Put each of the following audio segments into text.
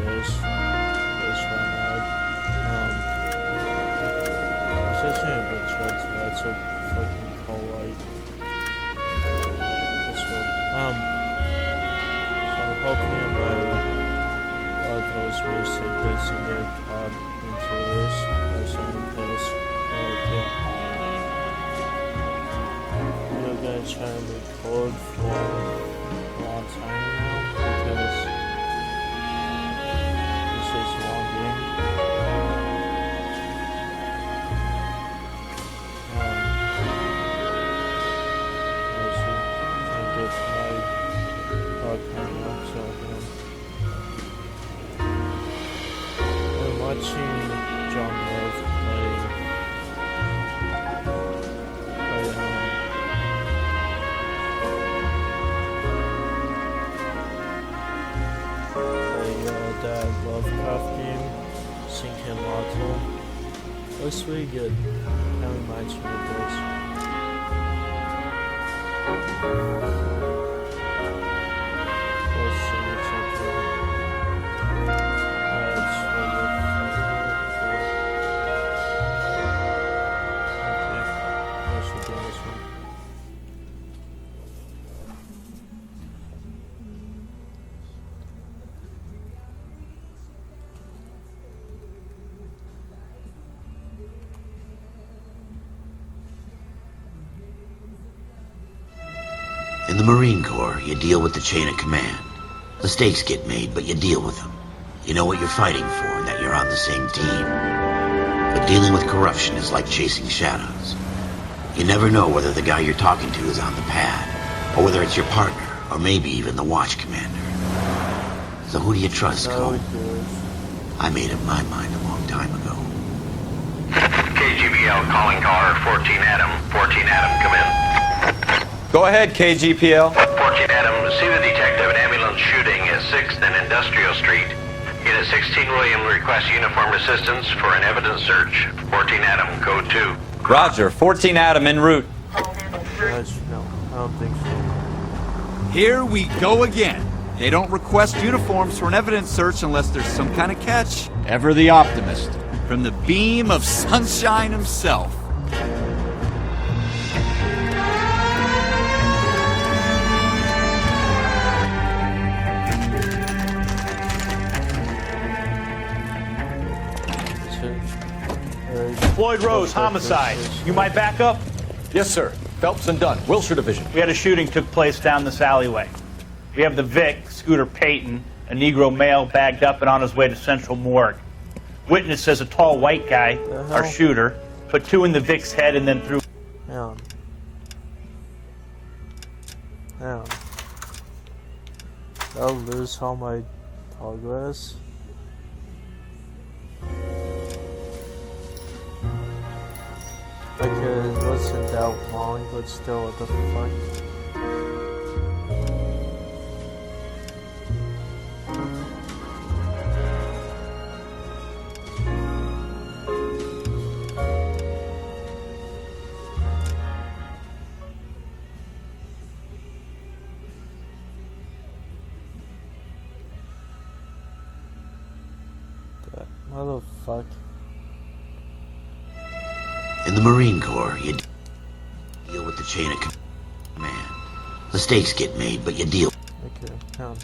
this one out. It's actually a bit short, so that's a fucking cool light. This one. So hopefully my those music bits in their top into this or something this. We're gonna try to record for a long time now because this is a long game. I get my dog coming up, so I'm watching John North play that Lovecraft game, Sinking Mortal. Looks really good. That reminds me of this. In the Marine Corps, you deal with the chain of command. Mistakes get made, but you deal with them. You know what you're fighting for and that you're on the same team. But dealing with corruption is like chasing shadows. You never know whether the guy you're talking to is on the pad, or whether it's your partner, or maybe even the watch commander. So who do you trust, Cole? I made up my mind a long time ago. KGBL calling caller 14 Adam. 14 Adam, come in. Go ahead, KGPL. 14 Adam, see the detective, an ambulance shooting at 6th and Industrial Street. Unit 16 William requests uniformed assistance for an evidence search. 14 Adam, code 2. Roger, 14 Adam en route. No, I don't think so. Here we go again. They don't request uniforms for an evidence search unless there's some kind of catch. Ever the optimist. From the beam of sunshine himself. Floyd Rose, homicide. You might back up? Yes, sir. Phelps and Dunn, Wilshire Division. We had a shooting took place down this alleyway. We have the Vic, Scooter Payton, a Negro male bagged up and on his way to Central Morgue. Witness says a tall white guy, our shooter, put 2 in the Vic's head and then threw... Hang on. I'll lose all my progress. Because it wasn't that long, but still, what the fuck? That motherfucker. In the Marine Corps, you deal with the chain of command. Mistakes get made, but you deal. Okay, hang on.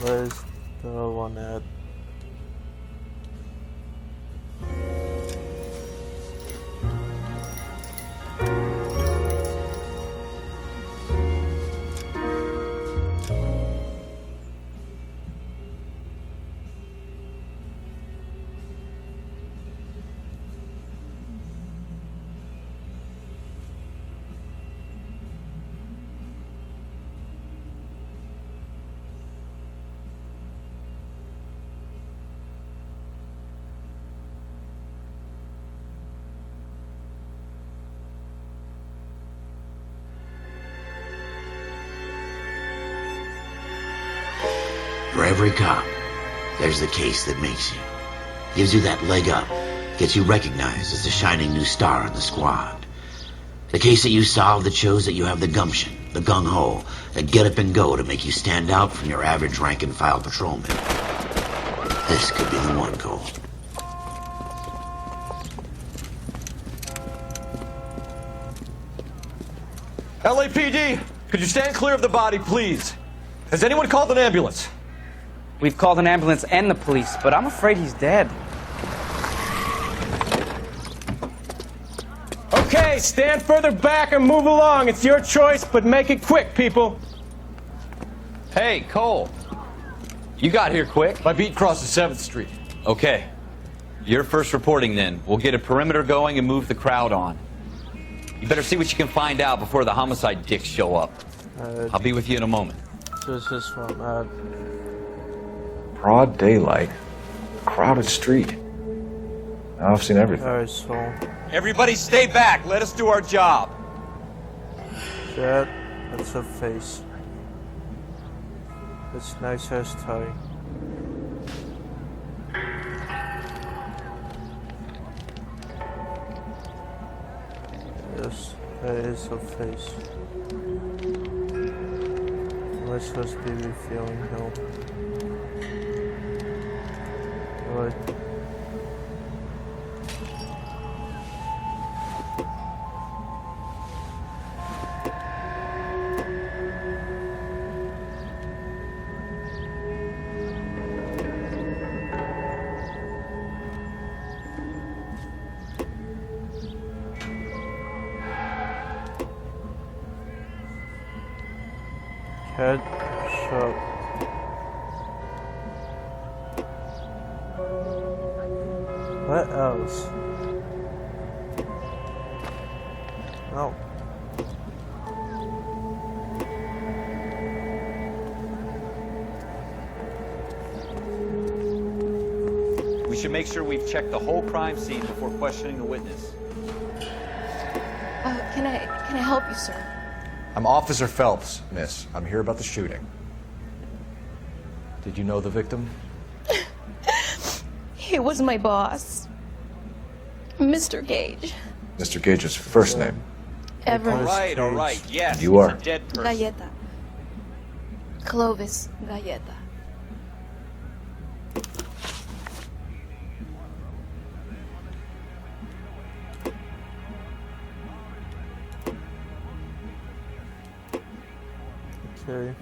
Where's the other one at? For every cop, there's the case that makes you. Gives you that leg up. Gets you recognized as the shining new star in the squad. The case that you solved that shows that you have the gumption, the gung-ho, the get-up-and-go to make you stand out from your average rank-and-file patrolman. This could be the one, Cole. LAPD, could you stand clear of the body, please? Has anyone called an ambulance? We've called an ambulance and the police, but I'm afraid he's dead. Okay, stand further back and move along. It's your choice, but make it quick, people. Hey, Cole. You got here quick. My beat crosses 7th Street. Okay. You're first reporting then. We'll get a perimeter going and move the crowd on. You better see what you can find out before the homicide dicks show up. I'll be with you in a moment. This is from Broad daylight, crowded street. Now I've seen everything. Alright, so Everybody stay back. Let us do our job. that's her face. It's nice hairstyle. Yes, that is her face. Let's just be revealing her. Right. Head shot. What else? No. We should make sure we've checked the whole crime scene before questioning the witness. Can I help you, sir? I'm Officer Phelps, miss. I'm here about the shooting. Did you know the victim? He was my boss, Mr. Gage. Mr. Gage's first name. Evans. All right, yes. You are. It's a dead person. Galleta. Clovis Galleta. Okay.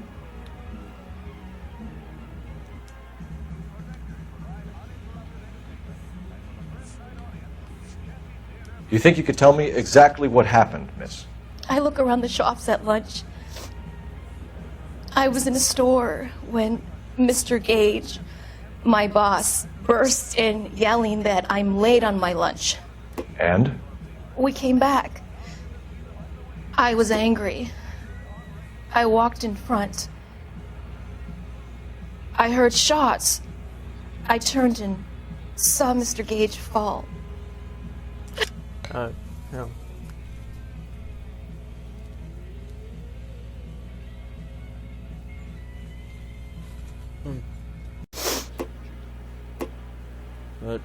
Do you think you could tell me exactly what happened, miss? I look around the shops at lunch. I was in a store when Mr. Gage, my boss, burst in yelling that I'm late on my lunch. And? We came back. I was angry. I walked in front. I heard shots. I turned and saw Mr. Gage fall. Yeah. But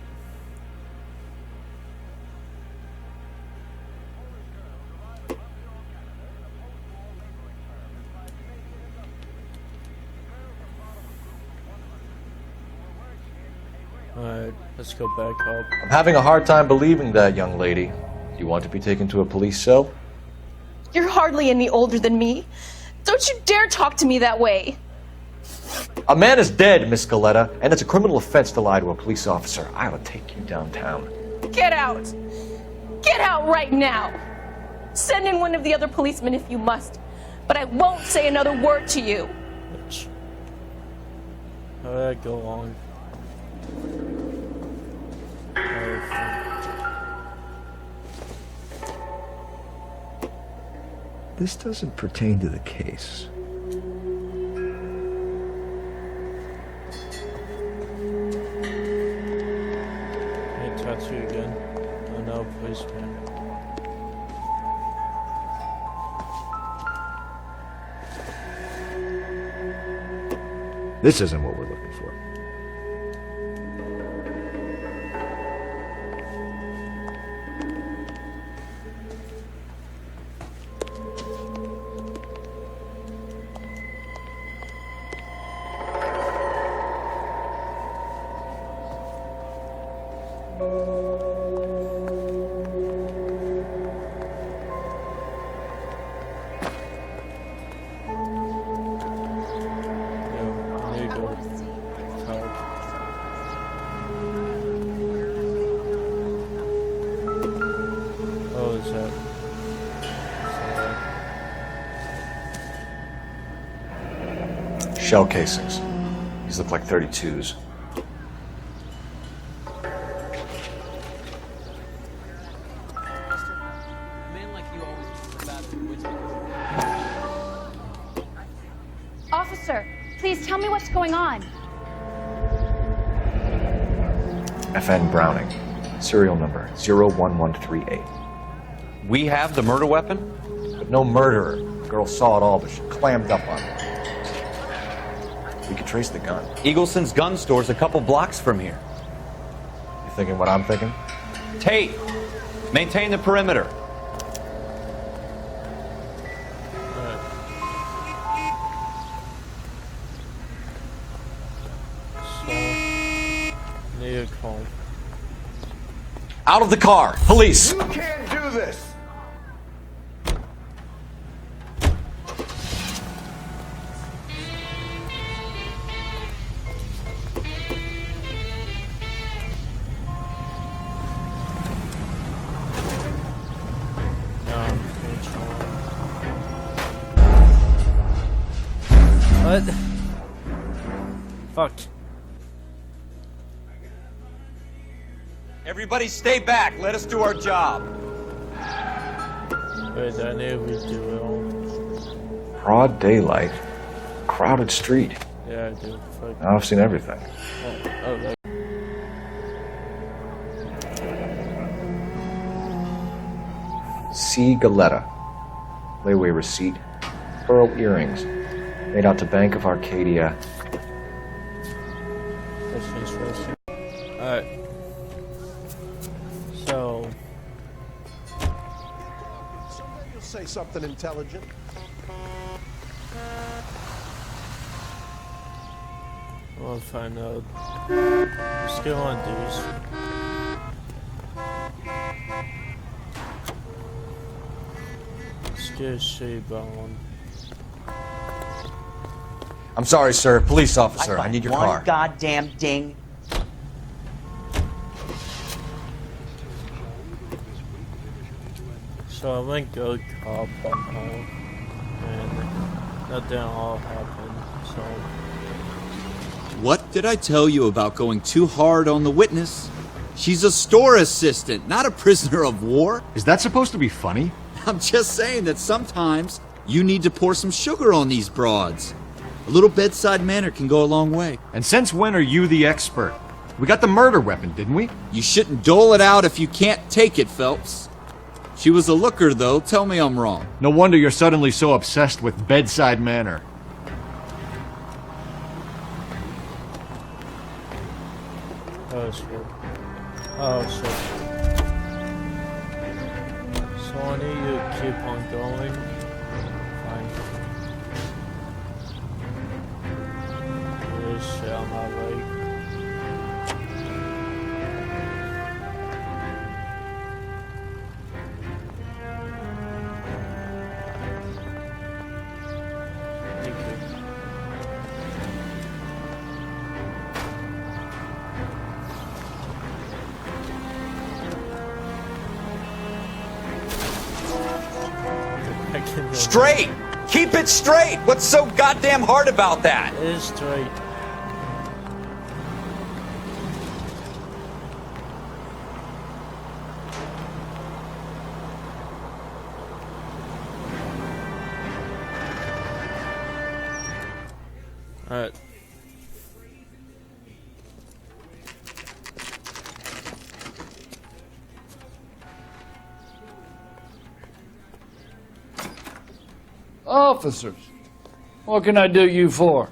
alright, let's go back up. I'm having a hard time believing that, young lady. You want to be taken to a police cell? You're hardly any older than me. Don't you dare talk to me that way. A man is dead, Miss Galletta, and it's a criminal offense to lie to a police officer. I will take you downtown. Get out. Get out right now. Send in one of the other policemen if you must, but I won't say another word to you. Alright, go on. This doesn't pertain to the case. Hey, tattoo again. Oh no, policeman. This isn't what we're looking for. Shell casings. These look like 32s. Officer, please tell me what's going on. FN Browning. Serial number 01138. We have the murder weapon? But no murderer. The girl saw it all, but she clammed up on it. We could trace the gun. Eagleson's gun store's a couple blocks from here. You thinking what I'm thinking? Tate, maintain the perimeter. Out of the car! Police! You can't do this! What? Fuck. Everybody stay back. Let us do our job. Wait, I knew we'd do it all. Broad daylight. Crowded street. Yeah, I do. Fuck. Now I've seen everything. Oh, C. Galetta. Layaway receipt. Pearl earrings. Made out to Bank of Arcadia. that's interesting. Alright. So. You'll say something intelligent. We'll find out. Let's go on these. Let's get a shade on. I'm sorry, sir. Police officer. I need your car. One goddamn ding. So I went go cop on home, and nothing all happened. So. What did I tell you about going too hard on the witness? She's a store assistant, not a prisoner of war. Is that supposed to be funny? I'm just saying that sometimes you need to pour some sugar on these broads. A little bedside manner can go a long way. And since when are you the expert? We got the murder weapon, didn't we? You shouldn't dole it out if you can't take it, Phelps. She was a looker, though. Tell me I'm wrong. No wonder you're suddenly so obsessed with bedside manner. Oh shit. Oh shit. So I need you to keep on going. Fine. There's shit on my leg. Thank you. Straight! Keep it straight! What's so goddamn hard about that? It is straight. Alright. Officers, what can I do you for?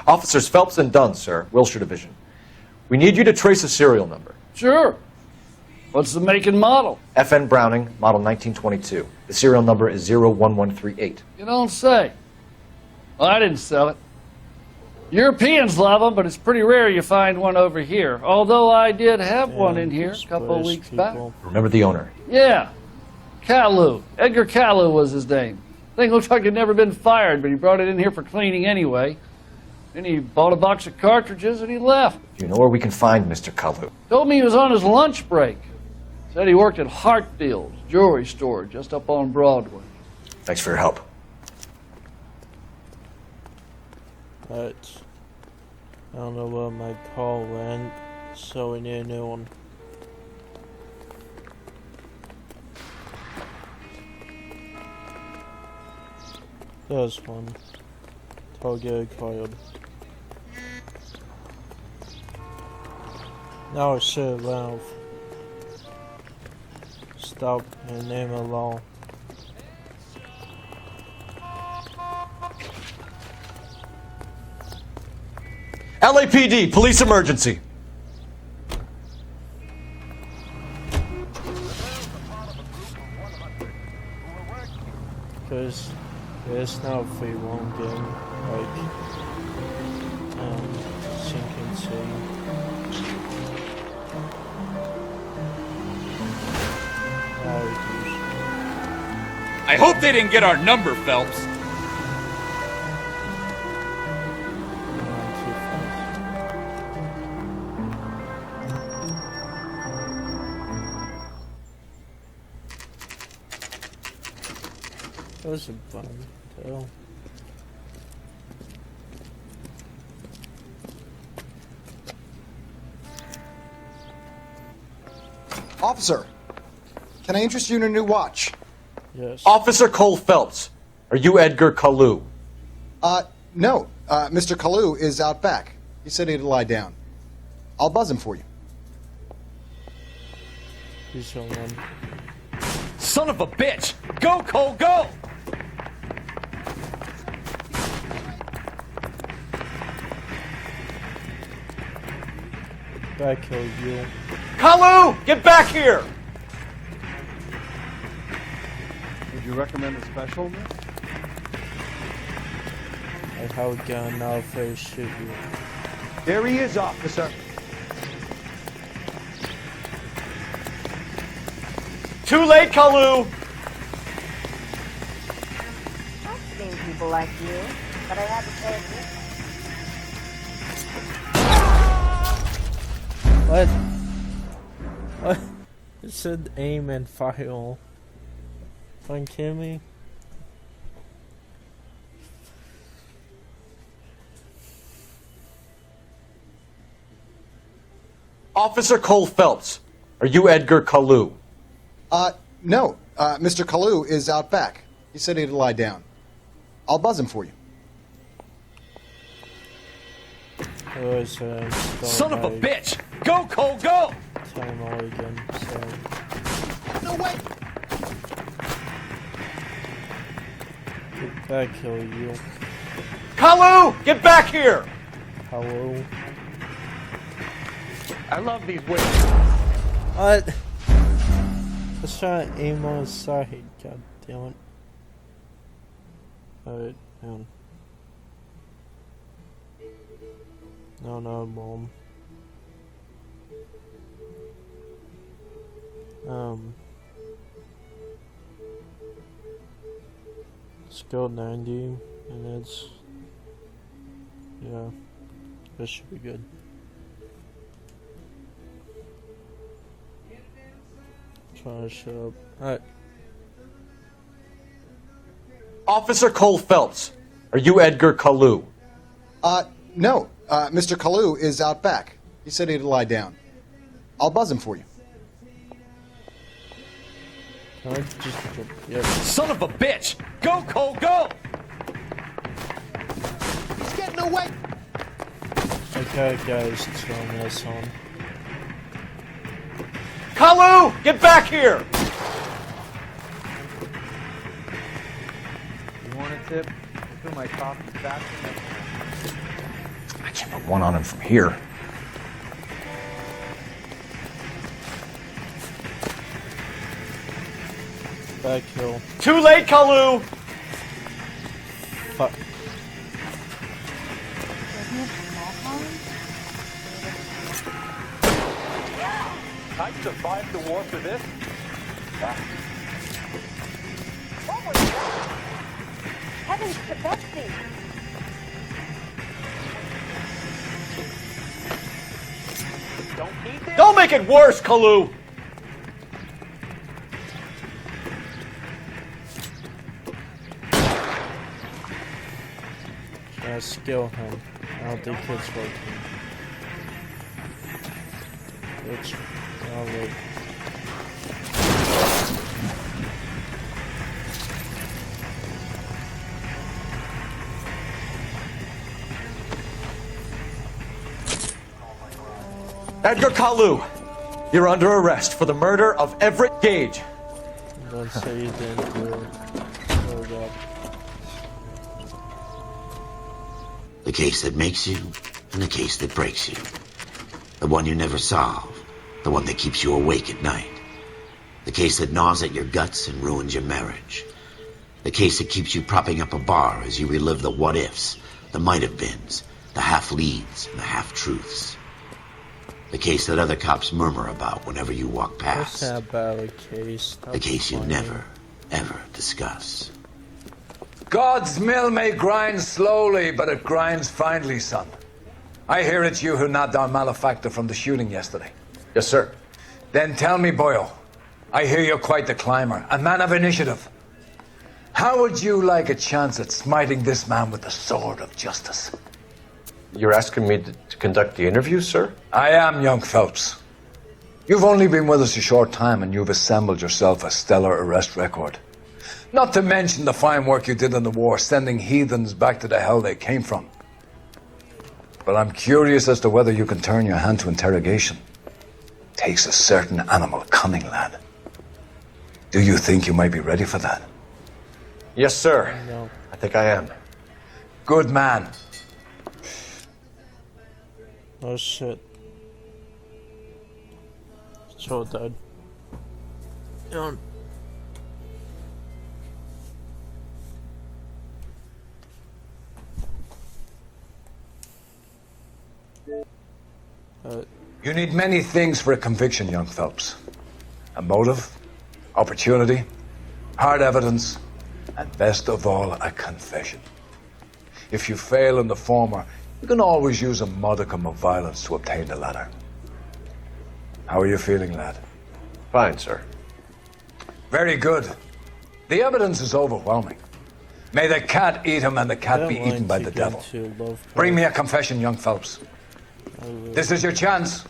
Officers Phelps and Dunn, sir. Wilshire Division. We need you to trace a serial number. Sure. What's the make and model? FN Browning, model 1922. The serial number is 01138. You don't say. Well, I didn't sell it. Europeans love them, but it's pretty rare you find one over here. Although I did have one in here a couple of weeks back. Remember the owner? Yeah. Caillou. Edgar Caillou was his name. Thing looks like it'd never been fired, but he brought it in here for cleaning anyway. Then he bought a box of cartridges and he left. Do you know where we can find Mr. Caillou? Told me he was on his lunch break. Said he worked at Hartfield's jewelry store just up on Broadway. Thanks for your help. But I don't know where my call went, so we need a new one. There's one. Target card. Now it's shit Ralph. Stop and name a law. LAPD, police emergency. Because it's not a free one game, like Sinking Sea. I hope they didn't get our number, Phelps. That was a fun tale. Officer, can I interest you in a new watch? Yes. Officer Cole Phelps, are you Edgar Kalu? No. Mr. Kalu is out back. He said he'd lie down. I'll buzz him for you. He's someone. Son of a bitch! Go, Cole, go! That killed you. Kalu, get back here! Would you recommend a special, miss? I have a gun now for shoot you. There he is, officer. Too late, Kalu! I've seen people like you, but I haven't said this. What? What? It said aim and fire. Fucking kidding me? Officer Cole Phelps, are you Edgar Kalu? No. Mr. Kalu is out back. He said he'd lie down. I'll buzz him for you. Son of a bitch! Go, Cole, go! Time all again, so. No way! Did that kill you? Kalu, get back here! Hello? I love these wings. What? Let's try to aim on his side, god damn it. Alright, down. No, mom. Skill 90, and it's, yeah, this should be good. Try to shut up. Alright. Officer Cole Phelps, are you Edgar Kalu? No. Mr. Kalu is out back. He said he'd lie down. I'll buzz him for you. Can I just yep. Son of a bitch! Go, Cole, go! He's getting away. Okay, guys, turn this on. Kalu, get back here! You want a tip? Fill my coffee faster. I can't put one on him from here. Back kill. Too late, Kalu! Fuck. I survived the war for this. Heavens to Betsy! Don't make it worse, Kalu! Skill him. I don't think it's working. Which, I'll wait. Edgar Kalu, you're under arrest for the murder of Everett Gage. Don't say you didn't do it. Hold up. The case that makes you, and the case that breaks you. The one you never solve. The one that keeps you awake at night. The case that gnaws at your guts and ruins your marriage. The case that keeps you propping up a bar as you relive the what-ifs, the might-have-beens, the half-leads, and the half-truths. The case that other cops murmur about whenever you walk past. What's that about a case? The case you never, ever discuss. God's mill may grind slowly, but it grinds finely, son. I hear it's you who nabbed our malefactor from the shooting yesterday. Yes, sir. Then tell me, Boyle, I hear you're quite the climber, a man of initiative. How would you like a chance at smiting this man with the sword of justice? You're asking me to conduct the interview, sir? I am, young Phelps. You've only been with us a short time and you've assembled yourself a stellar arrest record. Not to mention the fine work you did in the war, sending heathens back to the hell they came from. But I'm curious as to whether you can turn your hand to interrogation. Takes a certain animal cunning, lad. Do you think you might be ready for that? Yes, sir. No. I think I am. Good man. Oh shit. So dead. You need many things for a conviction, young Phelps. A motive, opportunity, hard evidence, and best of all, a confession. If you fail in the former, you can always use a modicum of violence to obtain the latter. How are you feeling, lad? Fine, sir. Very good. The evidence is overwhelming. May the cat eat him and the cat be eaten by the devil. Bring me a confession, young Phelps. This is your chance.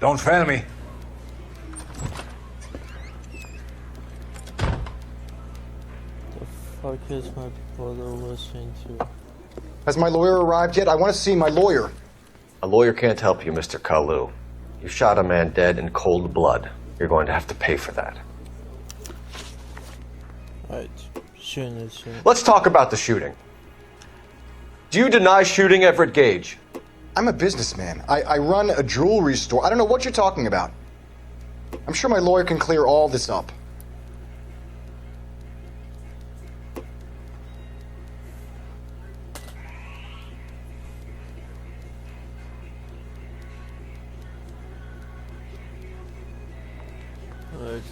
Don't fail me. The fuck is my brother listening to? Has my lawyer arrived yet? I want to see my lawyer. A lawyer can't help you, Mr. Kalu. You shot a man dead in cold blood. You're going to have to pay for that. Alright, shooting is shooting. Let's talk about the shooting. Do you deny shooting Everett Gage? I'm a businessman. I run a jewelry store. I don't know what you're talking about. I'm sure my lawyer can clear all this up. Alright.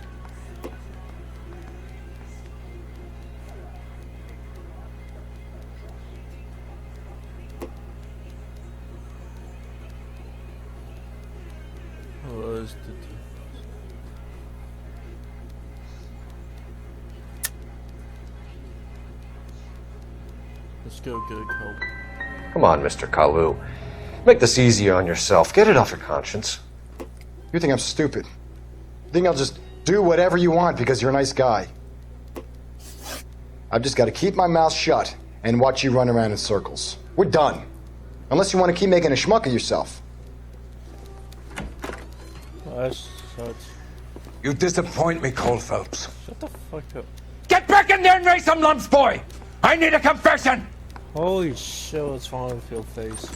Was the Let's go good help. Come on, Mr. Kalu. Make this easier on yourself. Get it off your conscience. You think I'm stupid? You think I'll just do whatever you want because you're a nice guy? I've just got to keep my mouth shut and watch you run around in circles. We're done. Unless you want to keep making a schmuck of yourself. You disappoint me, Cole Phelps. Shut the fuck up. Get back in there and raise some lumps, boy! I need a confession! Holy shit, what's wrong with your face?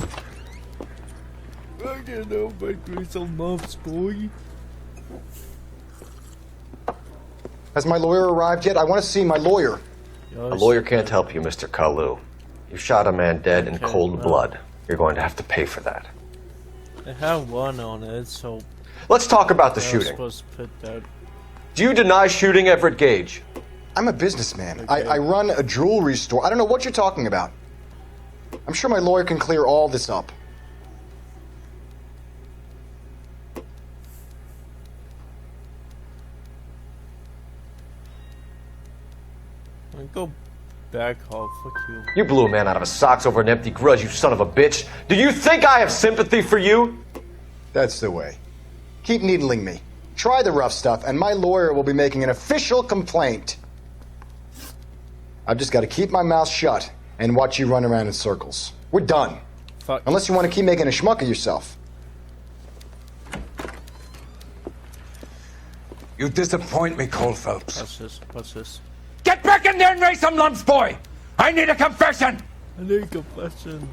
I don't know, my raise some lumps, boy. Has my lawyer arrived yet? I want to see my lawyer. A lawyer can't help you, Mr. Kalu. You shot a man dead in cold blood. You're going to have to pay for that. It had one on it, so... Let's talk about the shooting. Supposed to put that. Do you deny shooting Everett Gage? I'm a businessman. I run a jewelry store. I don't know what you're talking about. I'm sure my lawyer can clear all this up. Go back off. Fuck you. You blew a man out of his socks over an empty grudge, you son of a bitch. Do you think I have sympathy for you? That's the way. Keep needling me. Try the rough stuff, and my lawyer will be making an official complaint. I've just got to keep my mouth shut and watch you run around in circles. We're done. Fuck. Unless you want to keep making a schmuck of yourself. You disappoint me, Cole Phelps. What's this? What's this? Get back in there and raise some lumps, boy! I need a confession! I need a confession.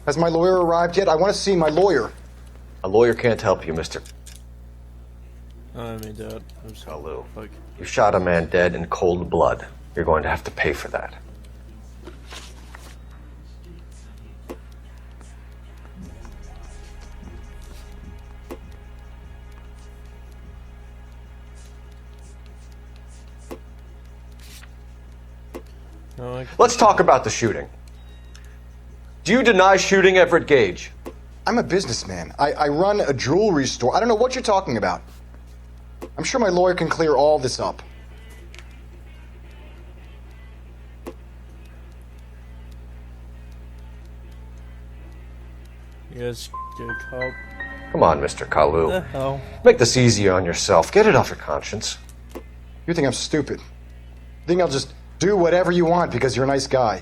Has my lawyer arrived yet? I want to see my lawyer. A lawyer can't help you, mister. I mean, Dad. I'm sorry. Kalu. Fuck. You shot a man dead in cold blood. You're going to have to pay for that. No, Let's talk about the shooting. Do you deny shooting Everett Gage? I'm a businessman. I run a jewelry store. I don't know what you're talking about. I'm sure my lawyer can clear all this up. Yes, get a cop. Come on, Mr. Kalu. What the hell? Make this easier on yourself. Get it off your conscience. You think I'm stupid? You think I'll just do whatever you want because you're a nice guy?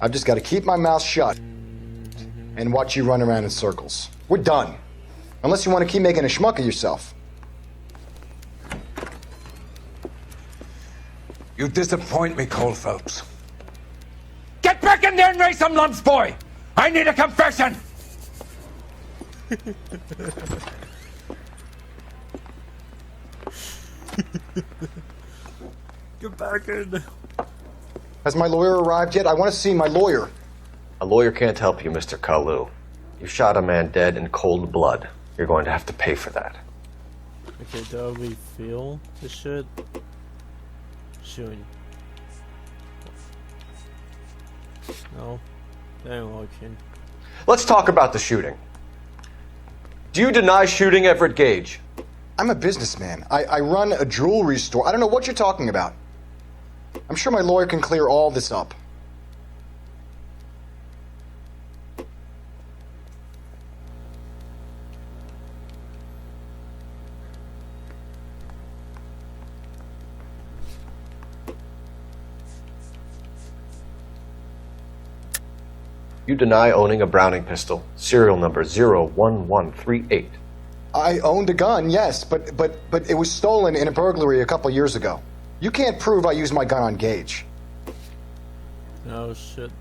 I've just got to keep my mouth shut and watch you run around in circles. We're done. Unless you want to keep making a schmuck of yourself. You disappoint me, Cole Phelps. Get back in there and raise some lumps, boy! I need a confession! Get back in. Has my lawyer arrived yet? I want to see my lawyer. A lawyer can't help you, Mr. Kalu. You shot a man dead in cold blood. You're going to have to pay for that. Okay, do we feel this shit? Soon. No, they ain't working. Let's talk about the shooting. Do you deny shooting Everett Gage? I'm a businessman. I run a jewelry store. I don't know what you're talking about. I'm sure my lawyer can clear all this up. You deny owning a Browning pistol, serial number 01138. I owned a gun, yes, but it was stolen in a burglary a couple years ago. You can't prove I used my gun on Gage. Oh shit.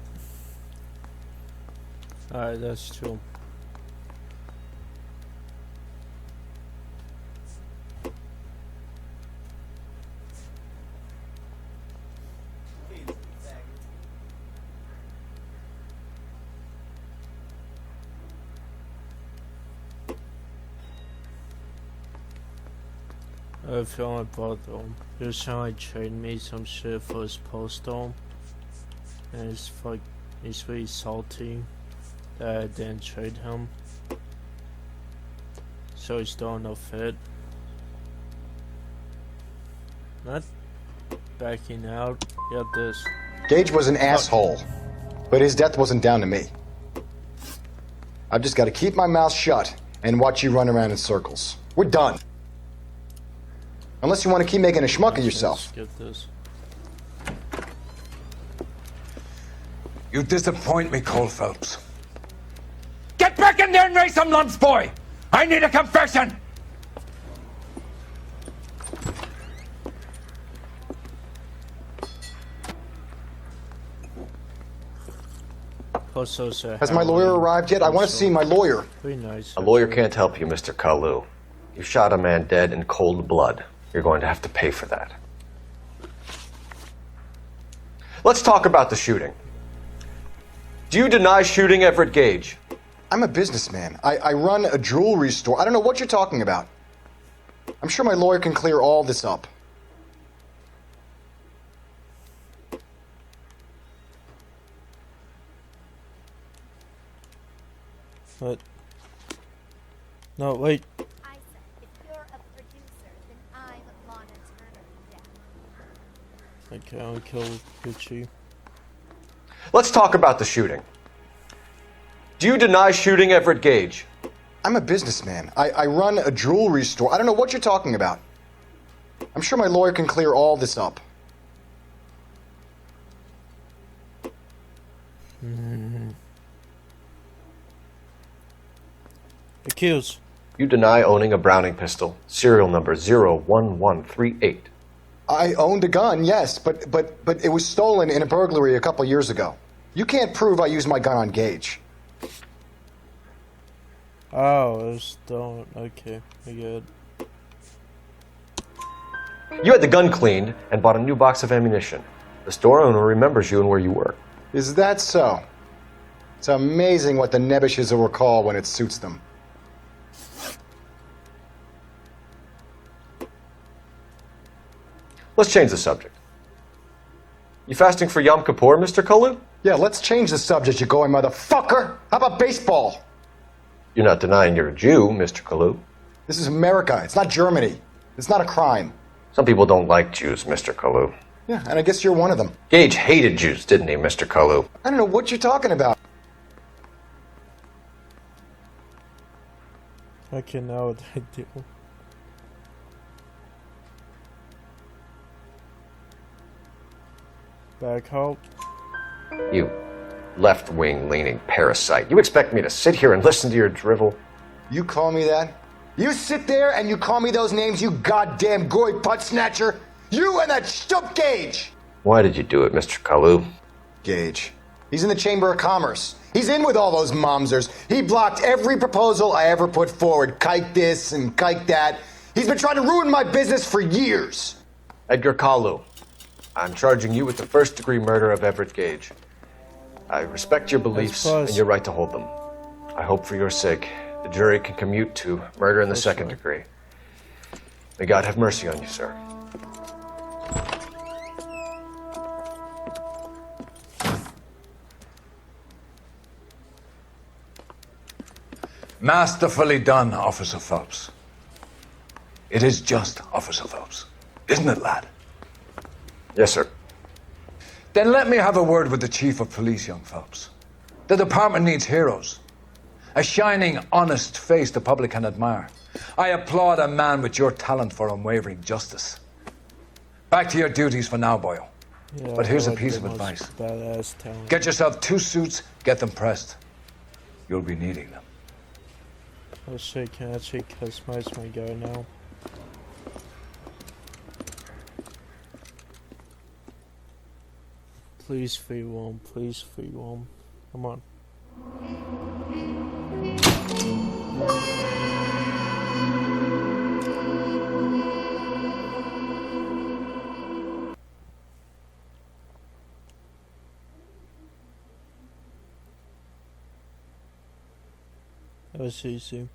Alright, that's true. I feel like both them. He was trying to trade me some shit for his postal. And he's really salty that I didn't trade him. So he's still no fit. Not backing out. Got this. Gage was an asshole, but his death wasn't down to me. I've just got to keep my mouth shut and watch you run around in circles. We're done. Unless you want to keep making a schmuck of yourself. Get this. You disappoint me, Cole Phelps. Get back in there and raise some lumps, boy! I need a confession! Has my lawyer arrived yet? I want to see my lawyer. Pretty nice. A lawyer can't help you, Mr. Kalu. You shot a man dead in cold blood. You're going to have to pay for that. Let's talk about the shooting. Do you deny shooting Everett Gage? I'm a businessman. I run a jewelry store. I don't know what you're talking about. I'm sure my lawyer can clear all this up. What? No, wait. I said, if you're a producer, then I'm Lana Turner. Yeah. Okay, I'll kill Gucci. Let's talk about the shooting. Do you deny shooting Everett Gage? I'm a businessman. I run a jewelry store. I don't know what you're talking about. I'm sure my lawyer can clear all this up. Accused. You deny owning a Browning pistol, serial number 01138. I owned a gun, yes, but it was stolen in a burglary a couple years ago. You can't prove I used my gun on Gage. Oh, it was stolen. Okay, I get it. You had the gun cleaned and bought a new box of ammunition. The store owner remembers you and where you work. Is that so? It's amazing what the Nebbishes will recall when it suits them. Let's change the subject. You fasting for Yom Kippur, Mr. Kalu? Yeah, let's change the subject, you going motherfucker. How about baseball? You're not denying you're a Jew, Mr. Kalu. This is America. It's not Germany. It's not a crime. Some people don't like Jews, Mr. Kalu. Yeah, and I guess you're one of them. Gage hated Jews, didn't he, Mr. Kalu? I don't know what you're talking about. Okay, now what I do? Back out. You left-wing leaning parasite. You expect me to sit here and listen to your drivel? You call me that? You sit there and you call me those names, you goddamn goy putt snatcher? You and that stup Gage! Why did you do it, Mr. Kalu? Gage. He's in the Chamber of Commerce. He's in with all those momsers. He blocked every proposal I ever put forward. Kike this and kike that. He's been trying to ruin my business for years. Edgar Kalu, I'm charging you with the first-degree murder of Everett Gage. I respect your beliefs and your right to hold them. I hope for your sake the jury can commute to murder in the second degree. May God have mercy on you, sir. Masterfully done, Officer Phelps. It is just, Officer Phelps. Isn't it, lad? Yes, sir. Then let me have a word with the Chief of Police, young Phelps. The department needs heroes. A shining, honest face the public can admire. I applaud a man with your talent for unwavering justice. Back to your duties for now, Boyle. Yeah, but here's a like piece the of most advice. Badass talent. Get yourself 2 suits, get them pressed. You'll be needing them. Oh shit, can I actually customize my guy now? Please free one, please free one. Come on. That was easy.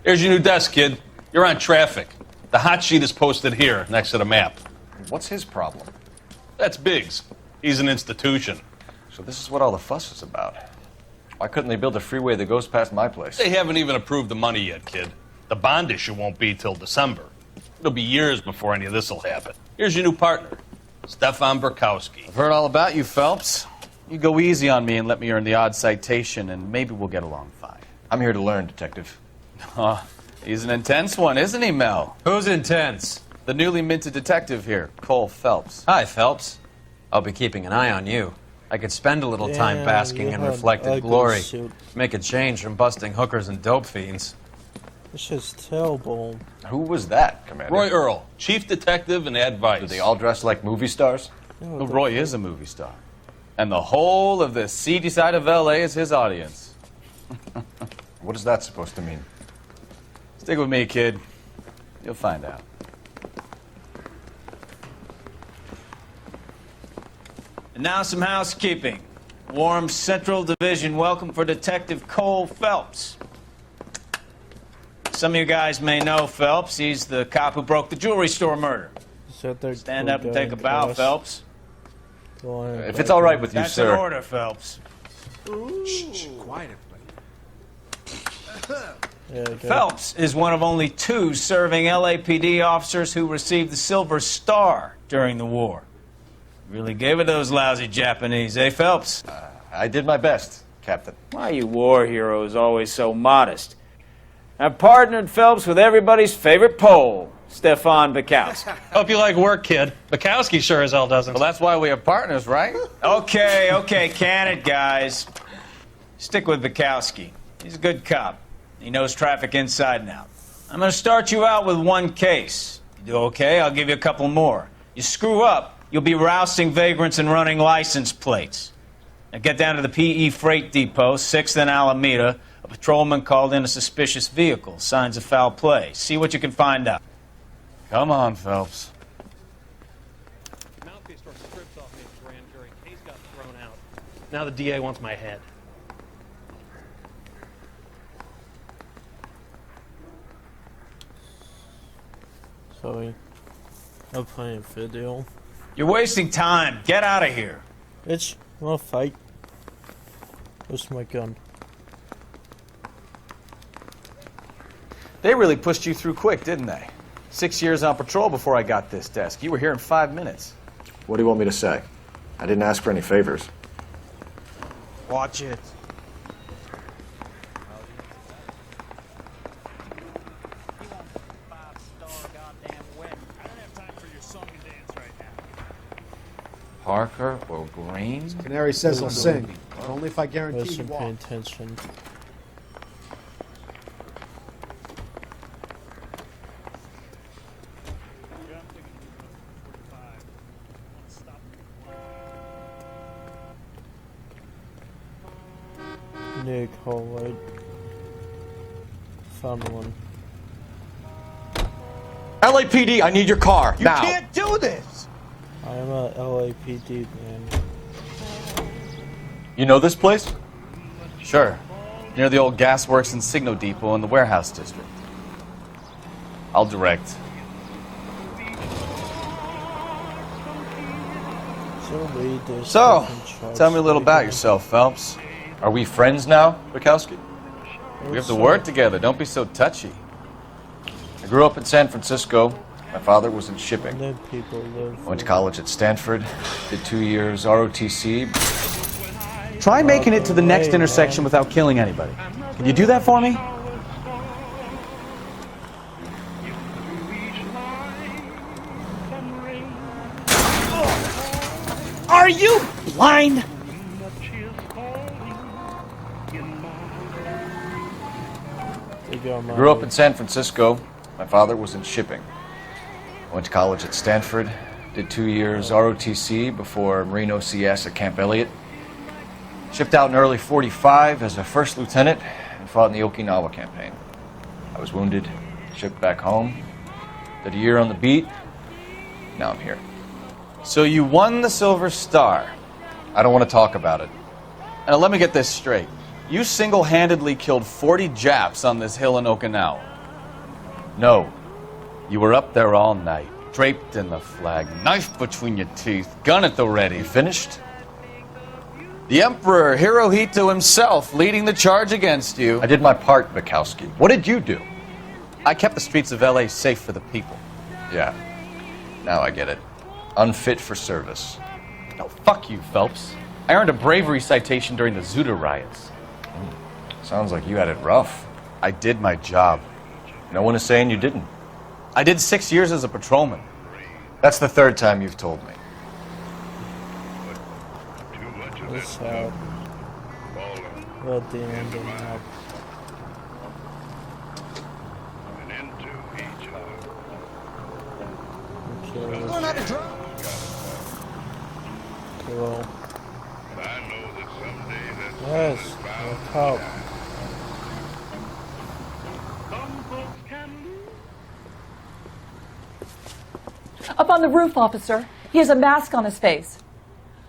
Here's your new desk, kid. You're on traffic. The hot sheet is posted here, next to the map. What's his problem? That's Biggs. He's an institution. So this is what all the fuss is about. Why couldn't they build a freeway that goes past my place? They haven't even approved the money yet, kid. The bond issue won't be till December. It'll be years before any of this will happen. Here's your new partner, Stefan Burkowski. I've heard all about you, Phelps. You go easy on me and let me earn the odd citation, and maybe we'll get along fine. I'm here to learn, Detective. He's an intense one, isn't he, Mel? Who's intense? The newly minted detective here, Cole Phelps. Hi, Phelps. I'll be keeping an eye on you. I could spend a little time basking in reflected glory. Make a change from busting hookers and dope fiends. It's just terrible. Who was that, Commander? Roy Earl, chief detective and advice. Do they all dress like movie stars? Well, Roy is a movie star. And the whole of the seedy side of L.A. is his audience. What is that supposed to mean? Stick with me, kid. You'll find out. And now some housekeeping. Warm Central Division welcome for Detective Cole Phelps. Some of you guys may know Phelps. He's the cop who broke the jewelry store murder. Stand up and take a bow, Phelps. If it's all right with you, That's sir. That's an order, Phelps. Shh, quiet, everybody. Phelps is one of only 2 serving LAPD officers who received the Silver Star during the war. Really gave it to those lousy Japanese, eh, Phelps? I did my best, Captain. Why are you war heroes always so modest? I've partnered Phelps with everybody's favorite Pole, Stefan Bukowski. Hope you like work, kid. Bukowski sure as hell doesn't. Well, that's why we have partners, right? Okay, can it, guys. Stick with Bukowski. He's a good cop. He knows traffic inside and out. I'm going to start you out with 1 case. You do okay, I'll give you a couple more. You screw up, you'll be rousting vagrants and running license plates. Now get down to the PE Freight Depot, 6th and Alameda. A patrolman called in a suspicious vehicle. Signs of foul play. See what you can find out. Come on, Phelps. Mouthpiece tore strips off me at the grand jury. Case got thrown out. Now the DA wants my head. Sorry. I'm playing video. You're wasting time. Get out of here. Bitch, wanna fight? Where's my gun? They really pushed you through quick, didn't they? 6 years on patrol before I got this desk. You were here in 5 minutes. What do you want me to say? I didn't ask for any favors. Watch it. Parker or Green? Canary says he'll sing, but only if I guarantee he Listen, pay won't. attention. Nick Hallway. Found one. LAPD, I need your car. You now. can't do this! I'm a LAPD man. You know this place? Sure. Near the old gasworks and Signo Depot in the warehouse district. I'll direct. So, tell me a little about yourself, Phelps. Are we friends now, Bukowski? We have to work together. Don't be so touchy. I grew up in San Francisco. My father was in shipping. People live. Went to college at Stanford. Did 2 years ROTC. Try making it to the next intersection without killing anybody. Can you do that for me? Are you blind? I grew up in San Francisco. My father was in shipping. Went to college at Stanford. Did 2 years ROTC before Marine OCS at Camp Elliott. Shipped out in early '45 as a first lieutenant and fought in the Okinawa campaign. I was wounded, shipped back home. Did a year on the beat. Now I'm here. So you won the Silver Star. I don't want to talk about it. Now let me get this straight. You single-handedly killed 40 Japs on this hill in Okinawa. No. You were up there all night, draped in the flag, knife between your teeth, gun at the ready. You finished? The Emperor Hirohito himself leading the charge against you. I did my part, Bukowski. What did you do? I kept the streets of L.A. safe for the people. Yeah. Now I get it. Unfit for service. No, fuck you, Phelps. I earned a bravery citation during the Zuda riots. Sounds like you had it rough. I did my job. No one is saying you didn't. I did 6 years as a patrolman. That's the third time you've told me. It's sad. What the ending up. Learn how to drive. Cool. Yes, look out. Up on the roof, officer. He has a mask on his face.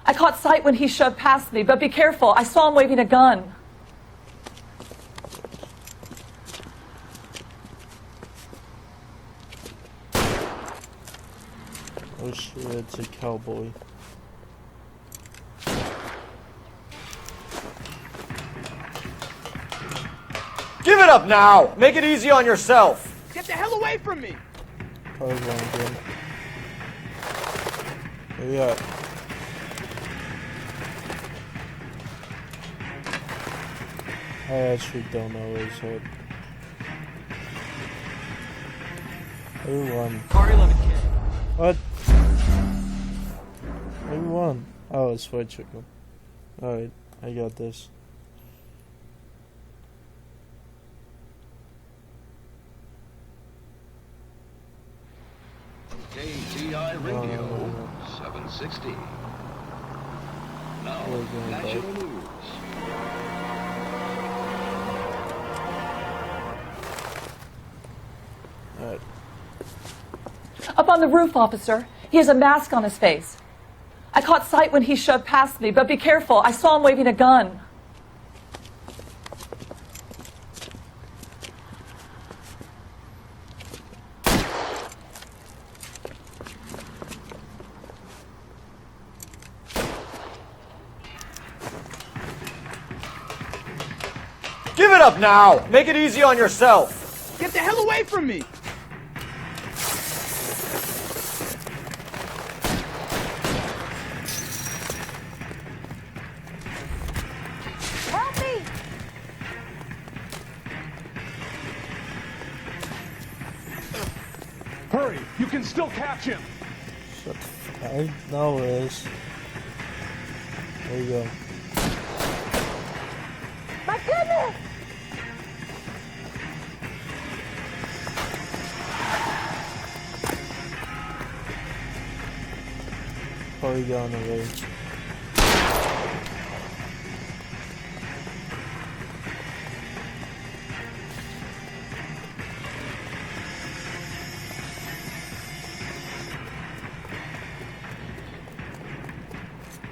I caught sight when he shoved past me, but be careful. I saw him waving a gun. Oh shit, it's a cowboy. Give it up now! Make it easy on yourself! Get the hell away from me! Probably wrong again. Yeah. I actually don't know his head. Who won? What? Who won? Oh, it's White Chicken. Alright, I got this. KTI Radio 760. Now, national news. Alright. Up on the roof, officer. He has a mask on his face. I caught sight when he shoved past me, but be careful. I saw him waving a gun. Give it up now! Make it easy on yourself! Get the hell away from me! Help me! Hurry! You can still catch him! Shut the I know it is. There you go. My goodness! Probably gone away.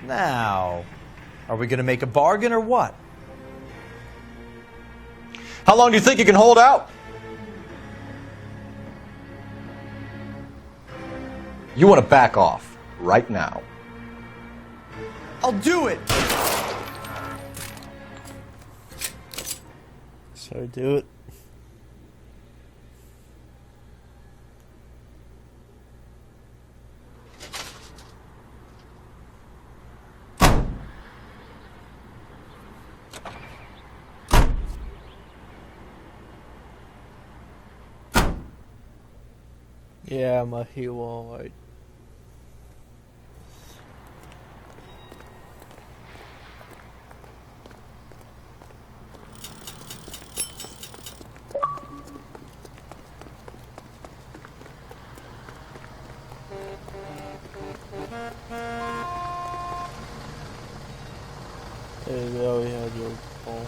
Now, are we gonna make a bargain or what? How long do you think you can hold out? You want to back off right now. I'll do it! So do it. Yeah, I'm a hero, right? There you go, we had your ball.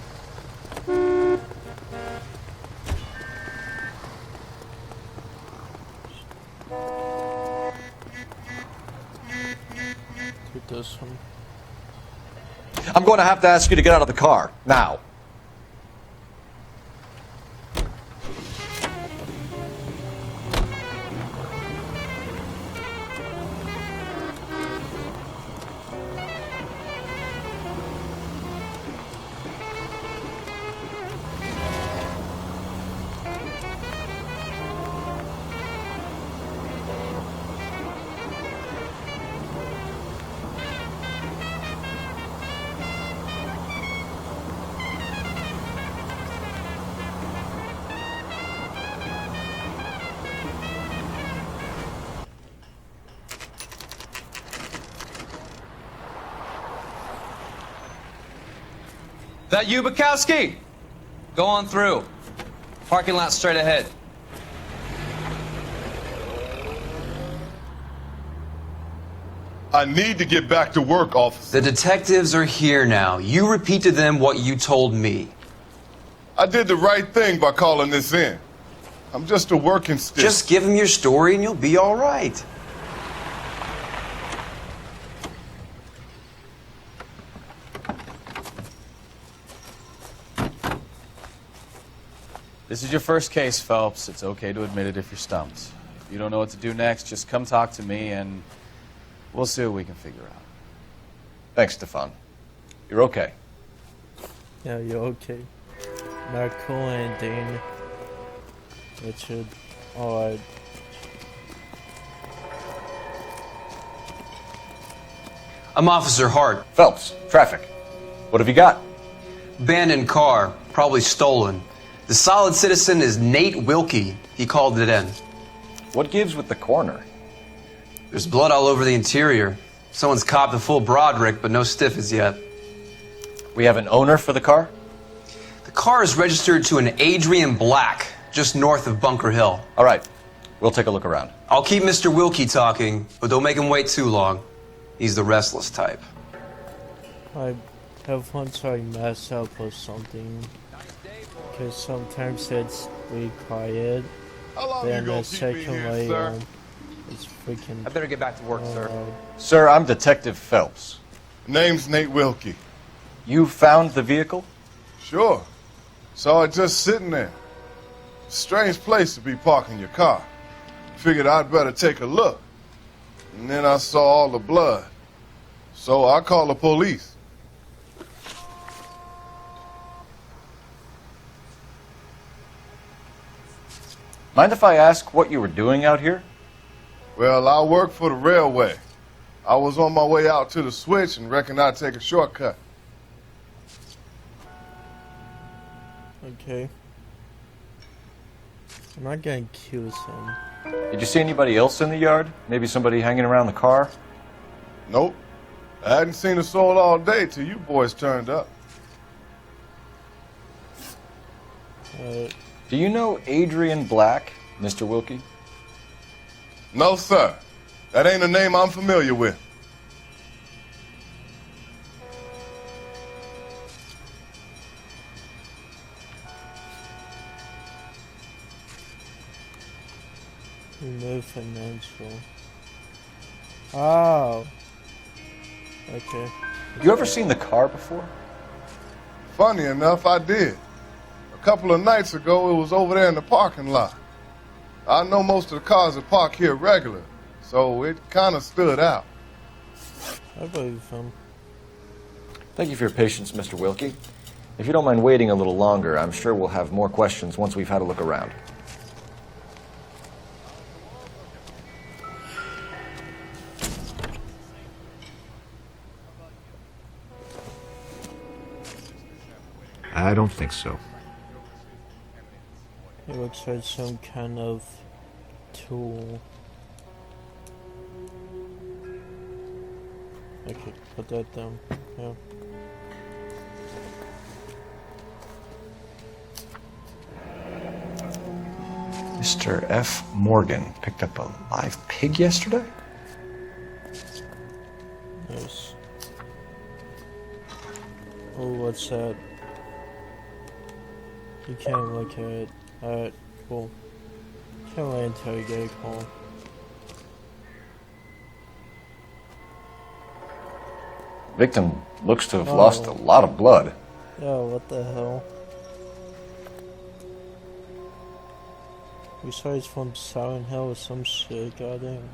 Take this one. I'm going to have to ask you to get out of the car, now. That you, Bukowski? Go on through. Parking lot straight ahead. I need to get back to work, officer. The detectives are here now. You repeat to them what you told me. I did the right thing by calling this in. I'm just a working stick. Just give them your story and you'll be all right. This is your first case, Phelps. It's okay to admit it if you're stumped. If you don't know what to do next, just come talk to me and we'll see what we can figure out. Thanks, Stefan. You're okay. Yeah, you're okay. Not cool ending. Richard. Alright. I'm Officer Hart. Phelps, traffic. What have you got? Abandoned car, probably stolen. The solid citizen is Nate Wilkie. He called it in. What gives with the coroner? There's blood all over the interior. Someone's copped a full Broderick, but no stiff as yet. We have an owner for the car? The car is registered to an Adrian Black, just north of Bunker Hill. All right. We'll take a look around. I'll keep Mr. Wilkie talking, but don't make him wait too long. He's the restless type. I have once I mess up or something. Because sometimes it's really quiet. Then the second way, it's freaking... I better get back to work, sir. Sir, I'm Detective Phelps. Name's Nate Wilkie. You found the vehicle? Sure. Saw it just sitting there. Strange place to be parking your car. Figured I'd better take a look. And then I saw all the blood. So I called the police. Mind if I ask what you were doing out here? Well, I work for the railway. I was on my way out to the switch and reckoned I'd take a shortcut. Okay. I'm not gonna accuse him. Did you see anybody else in the yard? Maybe somebody hanging around the car? Nope. I hadn't seen a soul all day till you boys turned up. Do you know Adrian Black, Mr. Wilkie? No, sir. That ain't a name I'm familiar with. Remove financial. Oh. Okay. You ever seen the car before? Funny enough, I did. A couple of nights ago, it was over there in the parking lot. I know most of the cars that park here regular, so it kind of stood out. I believe him. Thank you for your patience, Mr. Wilkie. If you don't mind waiting a little longer, I'm sure we'll have more questions once we've had a look around. I don't think so. It looks like some kind of tool. Okay, put that down. Yeah. Mr. F. Morgan picked up a live pig yesterday? Nice. Oh, what's that? You can't look at it. Alright, cool. Can't wait until you get a call. Victim looks to have lost a lot of blood. Yeah, what the hell? We saw he's from Silent Hill or some shit, goddamn.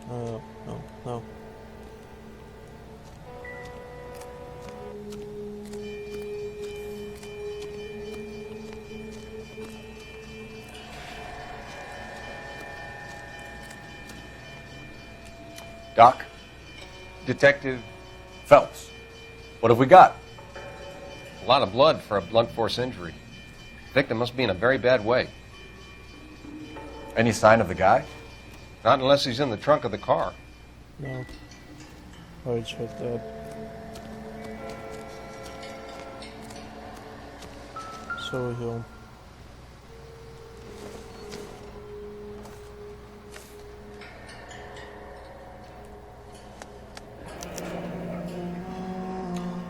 No. Doc? Detective Phelps. What have we got? A lot of blood for a blunt force injury. Victim must be in a very bad way. Any sign of the guy? Not unless he's in the trunk of the car. No. Already checked that. So he'll...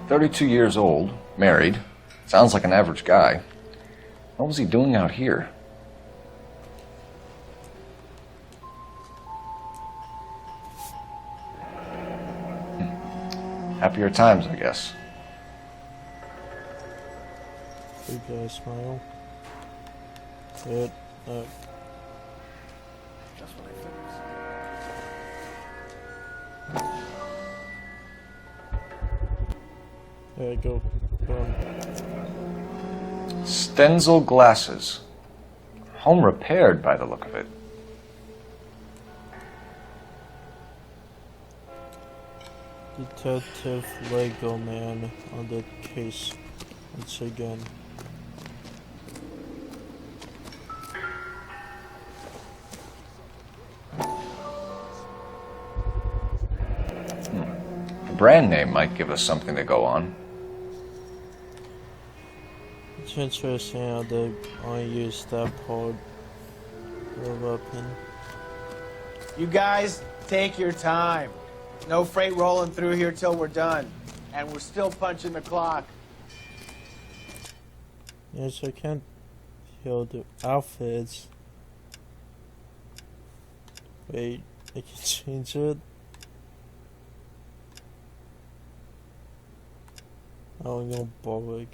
32 years old, married, sounds like an average guy. What was he doing out here? Happier times, I guess. Big guy smile. Good. That's what I think. There you go. Stenzel glasses. Home repaired by the look of it. Detective Lego Man on the case once again. The brand name might give us something to go on. It's interesting how they only use that part of the weapon. You guys, take your time. No freight rolling through here till we're done. And we're still punching the clock. Yes, I can't heal the outfits. Wait, I can change it? Oh no, Bolwick.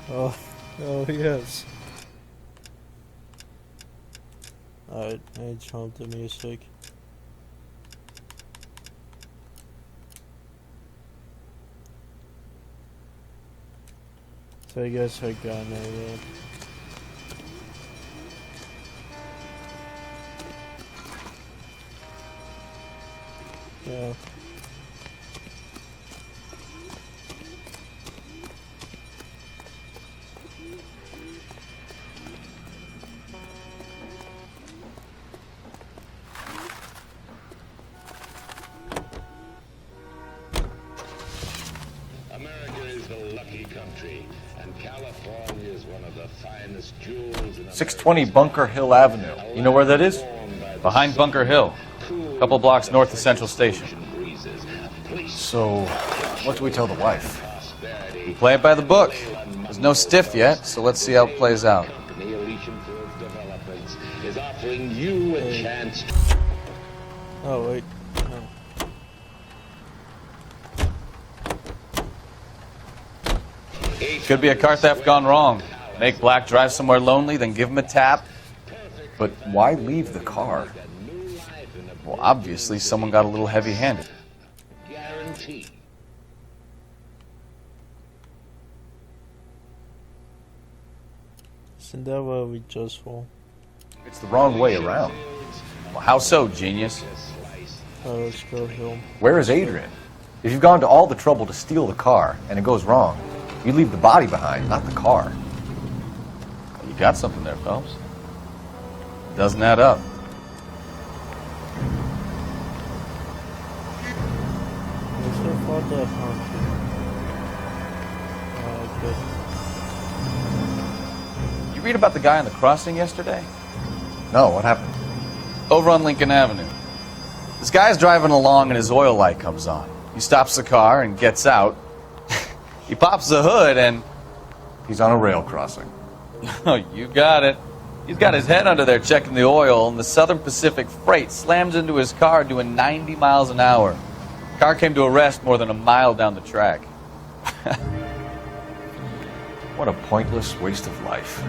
Oh yes. Alright, I jumped the music. So I guess I got it. Yeah. America is a lucky country, and California is one of the finest jewels in 620 Bunker Hill Avenue. You know where that is? Behind Bunker Hill, a couple blocks north of Central Station. So, what do we tell the wife? We play it by the book. There's no stiff yet, so let's see how it plays out. is offering you a chance. Oh wait. Could be a car theft gone wrong. Make Black drive somewhere lonely, then give him a tap. But why leave the car? Well, obviously someone got a little heavy-handed. Guarantee. Isn't that what we just for? It's the wrong way around. Well, how so, genius? Let's go home. Where is Adrian? If you've gone to all the trouble to steal the car and it goes wrong, you leave the body behind, not the car. You got something there, Phelps. Doesn't add up. What's your fault that You read about the guy on the crossing yesterday? No, what happened? Over on Lincoln Avenue. This guy's driving along and his oil light comes on. He stops the car and gets out. He pops the hood and... He's on a rail crossing. Oh, you got it. He's got his head under there checking the oil, and the Southern Pacific Freight slams into his car doing 90 miles an hour. The car came to a rest more than a mile down the track. What a pointless waste of life.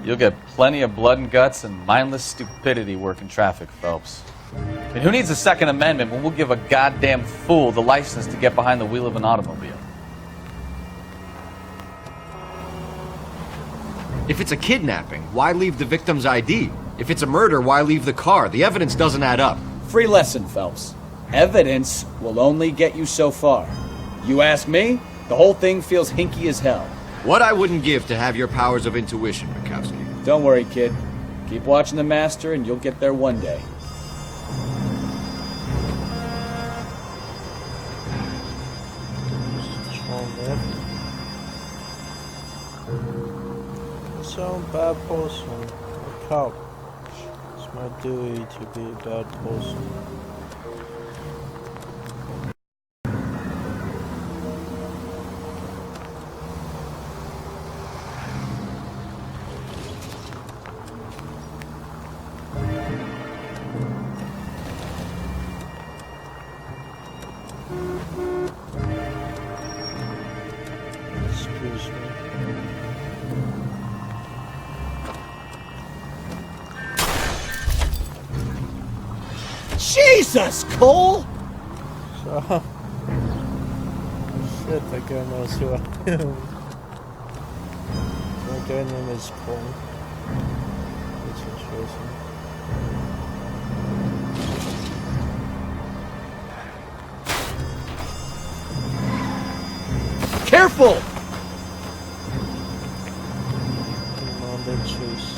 You'll get plenty of blood and guts and mindless stupidity working traffic, Phelps. And who needs a Second Amendment when we'll give a goddamn fool the license to get behind the wheel of an automobile? If it's a kidnapping, why leave the victim's ID? If it's a murder, why leave the car? The evidence doesn't add up. Free lesson, Phelps. Evidence will only get you so far. You ask me, the whole thing feels hinky as hell. What I wouldn't give to have your powers of intuition, Bukowski. Don't worry, kid. Keep watching the master and you'll get there one day. Some bad person. A cop. It's my duty to be a bad person. Jesus, Cole! So, shit, that guy knows who I am. My guy name is Cole. That's interesting. Careful! Come on, then chase.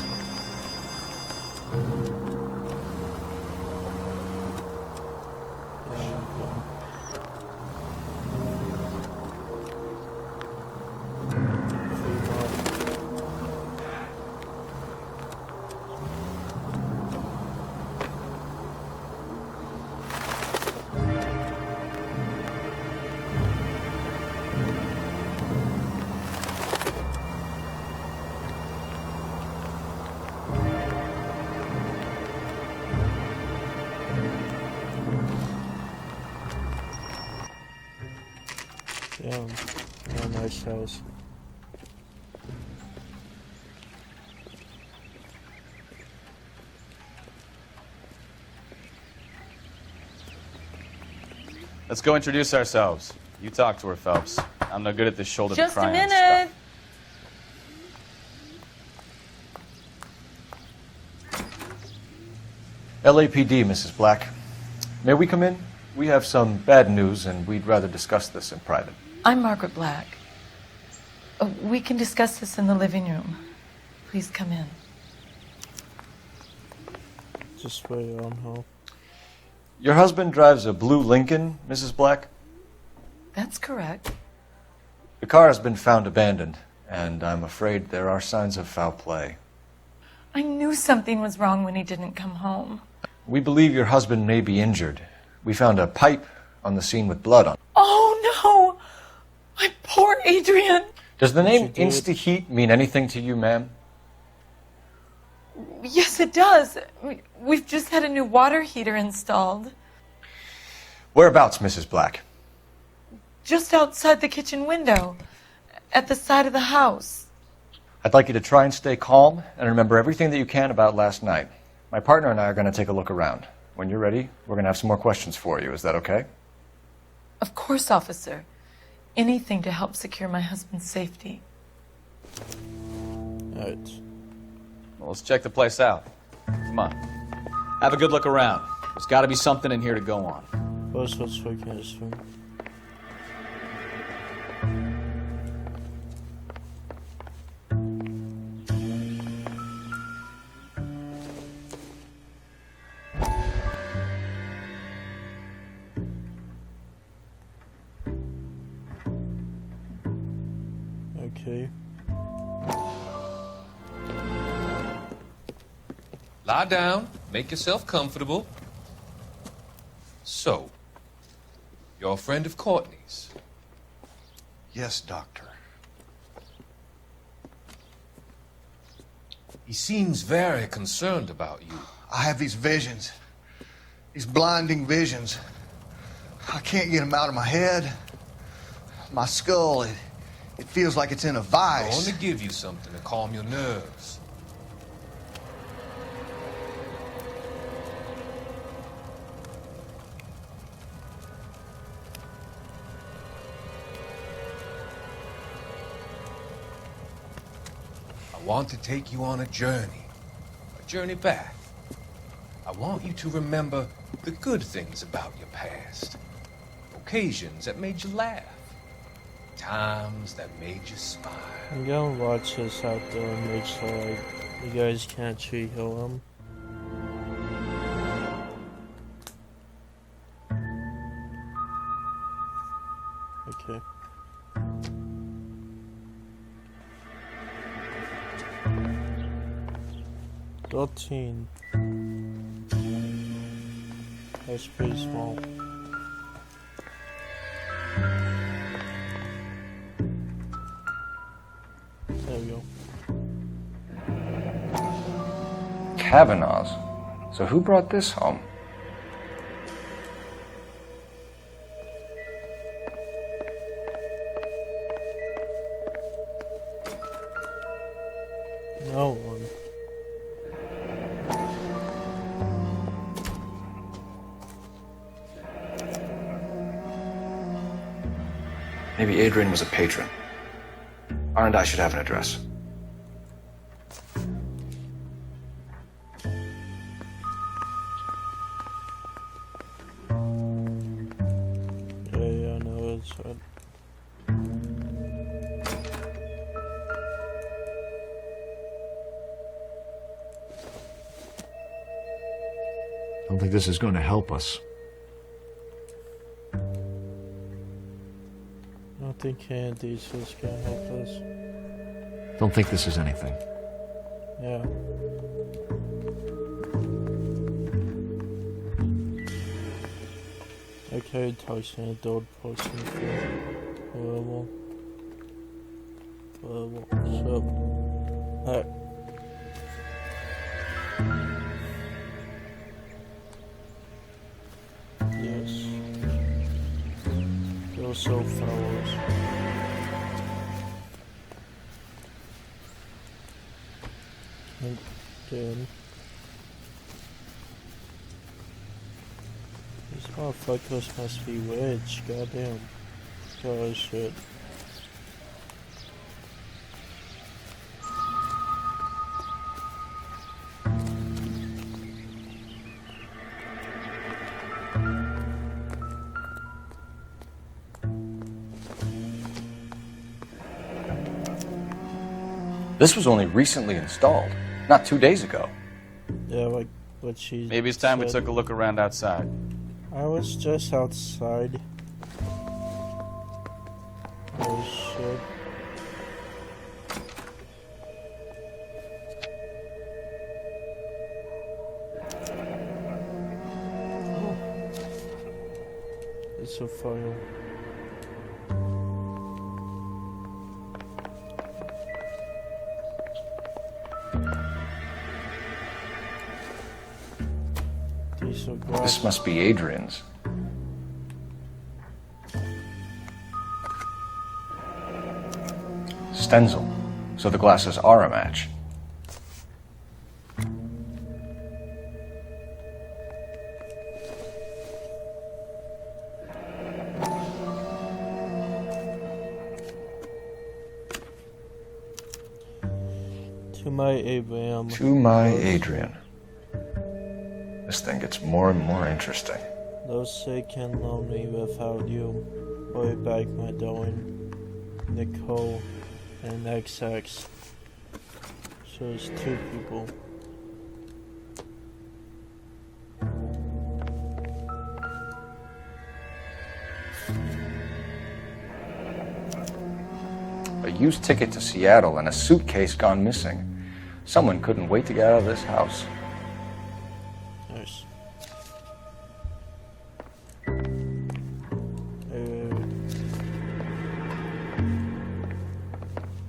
Damn, yeah, nice house. Let's go introduce ourselves. You talk to her, Phelps. I'm no good at this shoulder Just to a cry on minute. LAPD, Mrs. Black. May we come in? We have some bad news, and we'd rather discuss this in private. I'm Margaret Black. We can discuss this in the living room. Please come in. Just wait on her. Your husband drives a blue Lincoln, Mrs. Black? That's correct. The car has been found abandoned, and I'm afraid there are signs of foul play. I knew something was wrong when he didn't come home. We believe your husband may be injured. We found a pipe on the scene with blood on it. Oh no! My poor Adrian! Does the name Insta-Heat mean anything to you, ma'am? Yes, it does. We've just had a new water heater installed. Whereabouts, Mrs. Black? Just outside the kitchen window. At the side of the house. I'd like you to try and stay calm and remember everything that you can about last night. My partner and I are going to take a look around. When you're ready, we're going to have some more questions for you. Is that okay? Of course, officer. Anything to help secure my husband's safety. Alright. Well, let's check the place out. Come on. Have a good look around. There's got to be something in here to go on. What's working in this room? Okay. Lie down, make yourself comfortable. So, you're a friend of Courtney's? Yes, Doctor. He seems very concerned about you. I have these visions. These blinding visions. I can't get them out of my head. My skull, it feels like it's in a vice. I want to give you something to calm your nerves. I want to take you on a journey back. I want you to remember the good things about your past, occasions that made you laugh, times that made you smile. I'm gonna watch this out there and make sure like, you guys can't tree heal him. Okay. $13. That's pretty small. There we go. Kavanaugh's. So who brought this home? No one. Maybe Adrian was a patron. R&I should have an address. Yeah, I know it's right. I don't think this is going to help us. I don't think Andy's just gonna help us. Don't think this is anything. Yeah. I carried touching an adult person for whatever. So, alright. Yes. They're so fellows. And then these motherfuckers must be rich, goddamn. Oh shit. This was only recently installed, not 2 days ago. Yeah, like what she Maybe it's time we said. took a look around outside. I was just outside. Oh shit. Oh. It's a fire. This must be Adrian's. Stencil, so the glasses are a match. To my Abraham. To my Adrian. This thing gets more and more interesting. Though sick and lonely without you, way back my darling. Nicole and XX. So it's 2 people. A used ticket to Seattle and a suitcase gone missing. Someone couldn't wait to get out of this house. Nice.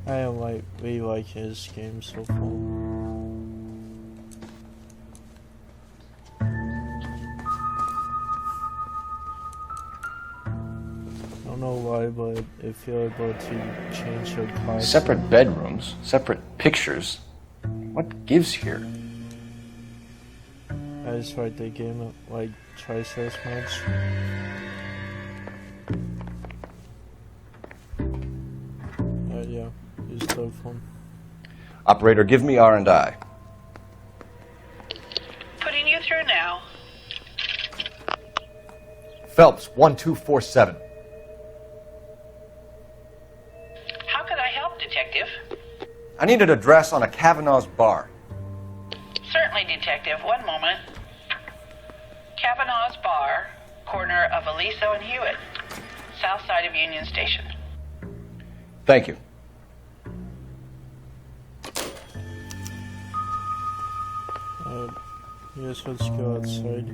I really like his game so far. I don't know why, but if you're able to change your class. Separate bedrooms, separate pictures. What gives here? That's right, they game it like twice as much. Yeah, use the phone. Operator, give me R&I. Putting you through now. Phelps, 1247. How could I help, Detective? I need an address on a Kavanaugh's bar. Certainly, Detective. One moment. Kavanaugh's Bar, corner of Aliso and Hewitt, south side of Union Station. Thank you. Yes, let's go outside.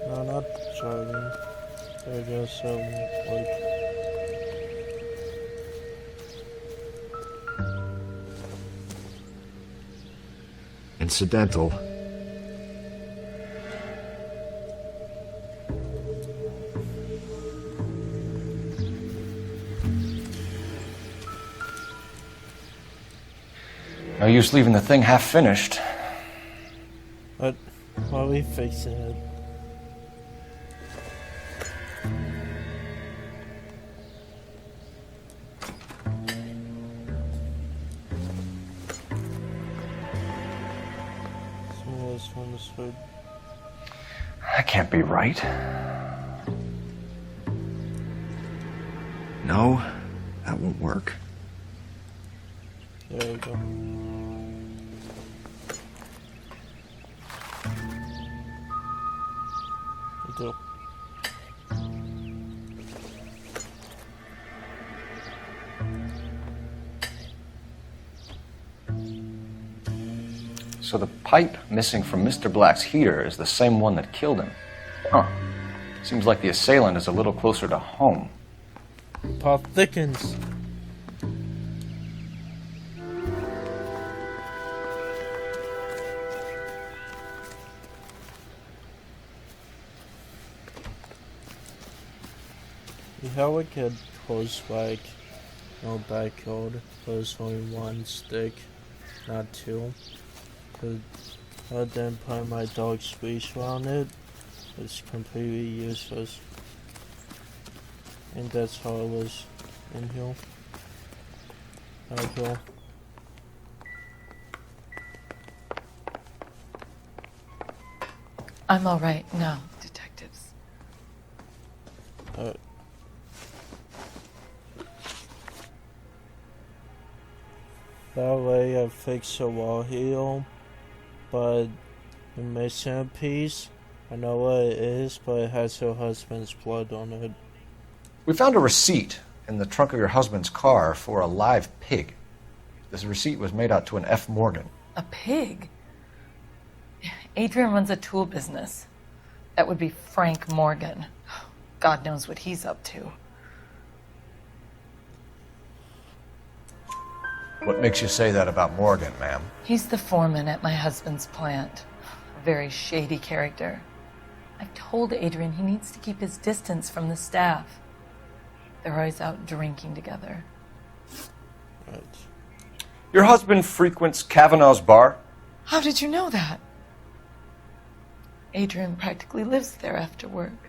No, not driving. There goes like. Incidental. No use leaving the thing half finished. What? Why are we fixing it? That can't be right. No, that won't work. There we go. We do. So the pipe missing from Mr. Black's heater is the same one that killed him. Huh. Seems like the assailant is a little closer to home. Plot thickens. We have a good close like no backyard. There's only one stick, not two. I then put my dog's leash around it. It's completely useless. And that's how it was in here. Out here. I'm all right now, detectives. That way I fix the wall here, but the missing piece, I know what it is, but it has her husband's blood on it. We found a receipt in the trunk of your husband's car for a live pig. This receipt was made out to an F. Morgan. A pig? Adrian runs a tool business. That would be Frank Morgan. God knows what he's up to. What makes you say that about Morgan, ma'am? He's the foreman at my husband's plant. A very shady character. I've told Adrian he needs to keep his distance from the staff. They're always out drinking together. Right. Your husband frequents Kavanaugh's bar? How did you know that? Adrian practically lives there after work.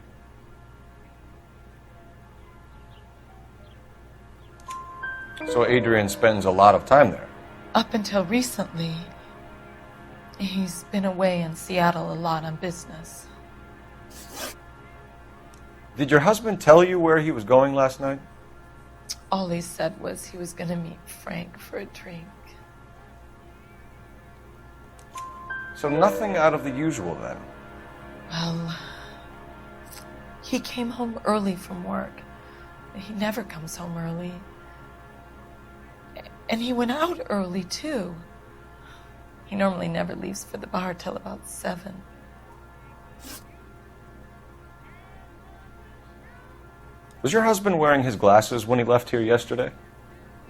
So Adrian spends a lot of time there? Up until recently, he's been away in Seattle a lot on business. Did your husband tell you where he was going last night? All he said was he was going to meet Frank for a drink. So nothing out of the usual then? Well, he came home early from work. He never comes home early. And he went out early, too. He normally never leaves for the bar till about 7. Was your husband wearing his glasses when he left here yesterday?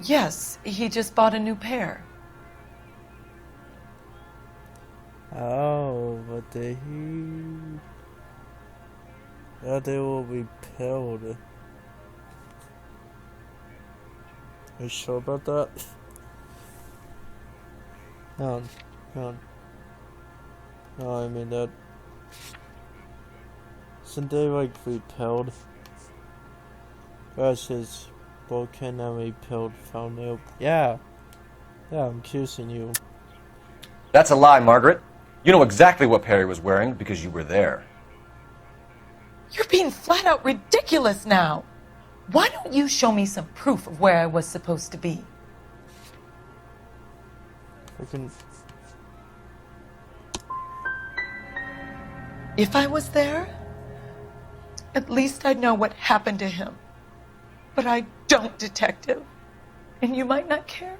Yes, he just bought a new pair. Oh, but they will be repelled. Are you sure about that? No, I mean that. Isn't they like repelled? Versus broken and repelled found new. Yeah, I'm accusing you. That's a lie, Margaret. You know exactly what Perry was wearing because you were there. You're being flat out ridiculous now. Why don't you show me some proof of where I was supposed to be? If I was there, at least I'd know what happened to him. But I don't, detective. And you might not care,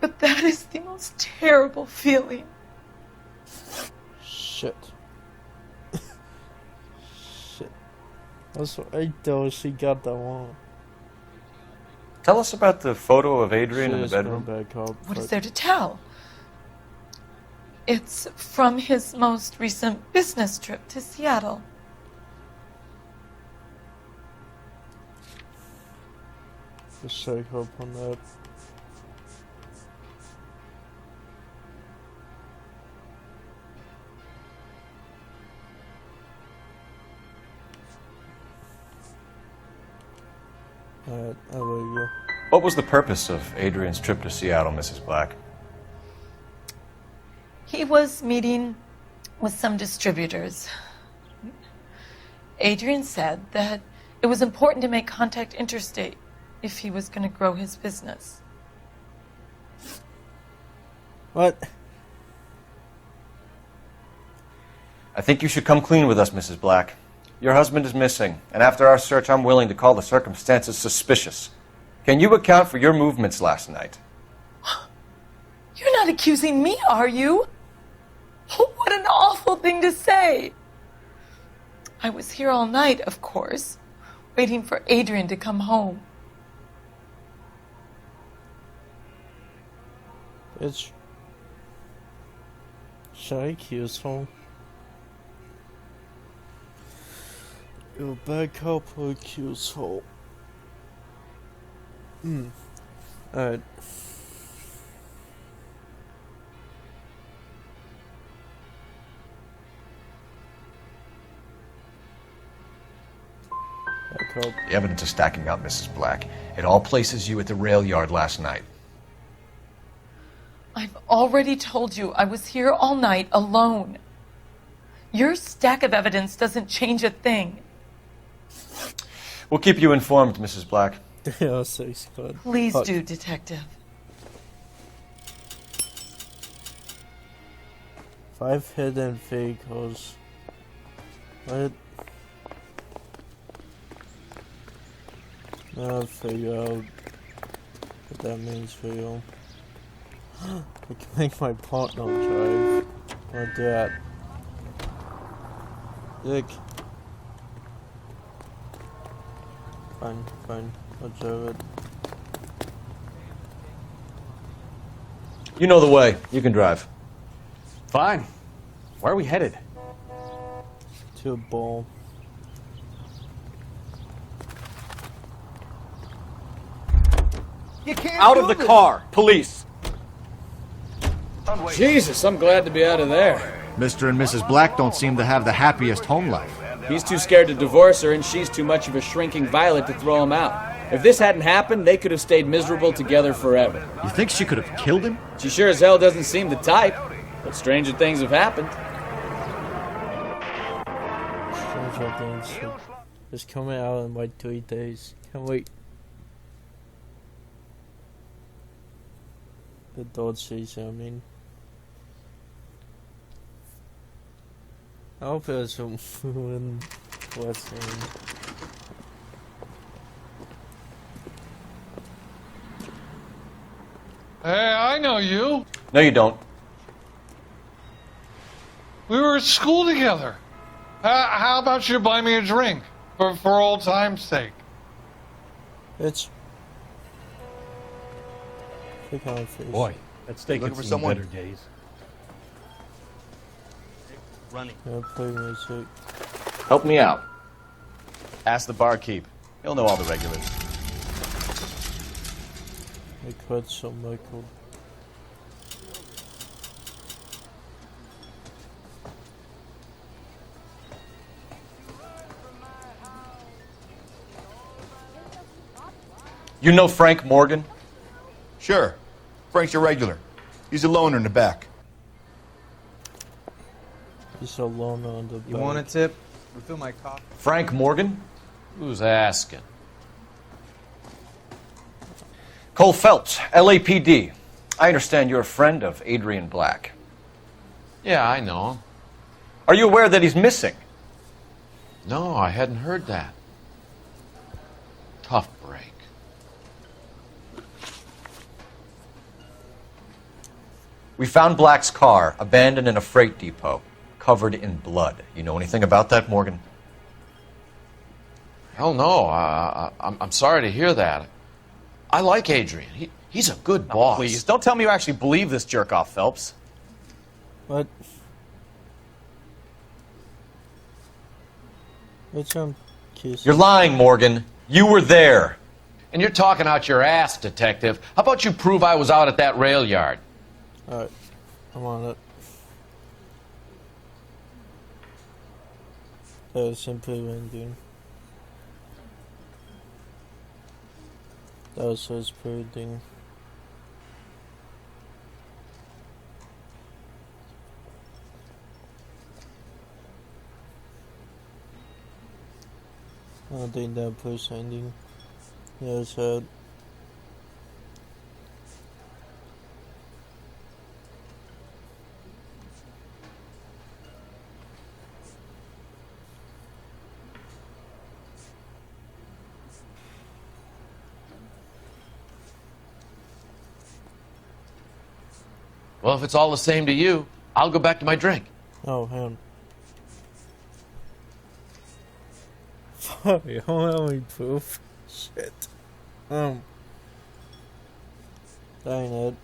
but that is the most terrible feeling. Shit. Shit. That's what I thought she got that wrong. Tell us about the photo of Adrian in the bedroom. What is there to tell? It's from his most recent business trip to Seattle. Just shake up on that. Alright, I believe you. What was the purpose of Adrian's trip to Seattle, Mrs. Black? He was meeting with some distributors. Adrian said that it was important to make contact interstate if he was going to grow his business. What? I think you should come clean with us, Mrs. Black. Your husband is missing, and after our search, I'm willing to call the circumstances suspicious. Can you account for your movements last night? You're not accusing me, are you? What an awful thing to say. I was here all night, of course, waiting for Adrian to come home. Should I accuse him? Go back up or accuse him? Alright. The evidence is stacking up, Mrs. Black. It all places you at the rail yard last night. I've already told you I was here all night alone. Your stack of evidence doesn't change a thing. We'll keep you informed, Mrs. Black. Yeah, six good. Please do, Detective. 5 hidden vehicles. What? Now I'll figure out what that means for you. I can make my partner drive. I'll do that. Dick. Fine, I'll drive it. You know the way. You can drive. Fine. Where are we headed? To a ball. You can't Out of the car, police. Jesus, I'm glad to be out of there. Mr. and Mrs. Black don't seem to have the happiest home life. He's too scared to divorce her, and she's too much of a shrinking violet to throw him out. If this hadn't happened, they could have stayed miserable together forever. You think she could have killed him? She sure as hell doesn't seem the type, but stranger things have happened. Stranger things. It's coming out in like 3 days. Can't wait. The dog season, I mean. I hope it's a win blessing. Hey, I know you. No, you don't. We were at school together. How about you buy me a drink for old time's sake? It's. Boy, that steak Looking had for seen someone? better days. Running. Yeah, play music. Help me out. Ask the barkeep. He'll know all the regulars. I quit so Michael. You know Frank Morgan? Sure. Frank's a regular. He's a loner in the back. He's alone on the You want a tip? Refill my coffee. Frank Morgan? Who's asking? Cole Phelps, LAPD. I understand you're a friend of Adrian Black. Yeah, I know him. Are you aware that he's missing? No, I hadn't heard that. Tough break. We found Black's car abandoned in a freight depot, covered in blood. You know anything about that, Morgan? Hell no. I'm sorry to hear that. I like Adrian. He's a good boss. Please, don't tell me you actually believe this jerk-off, Phelps. What? Which You're lying, Morgan. You were there. And you're talking out your ass, detective. How about you prove I was out at that rail yard? Alright, I'm on it. That was simply ending. That was his breathing. I don't think that push ending. Yeah, it's sad. Well, if it's all the same to you, I'll go back to my drink. Oh, him. Fuck, you don't have any proof. Shit. Dang it.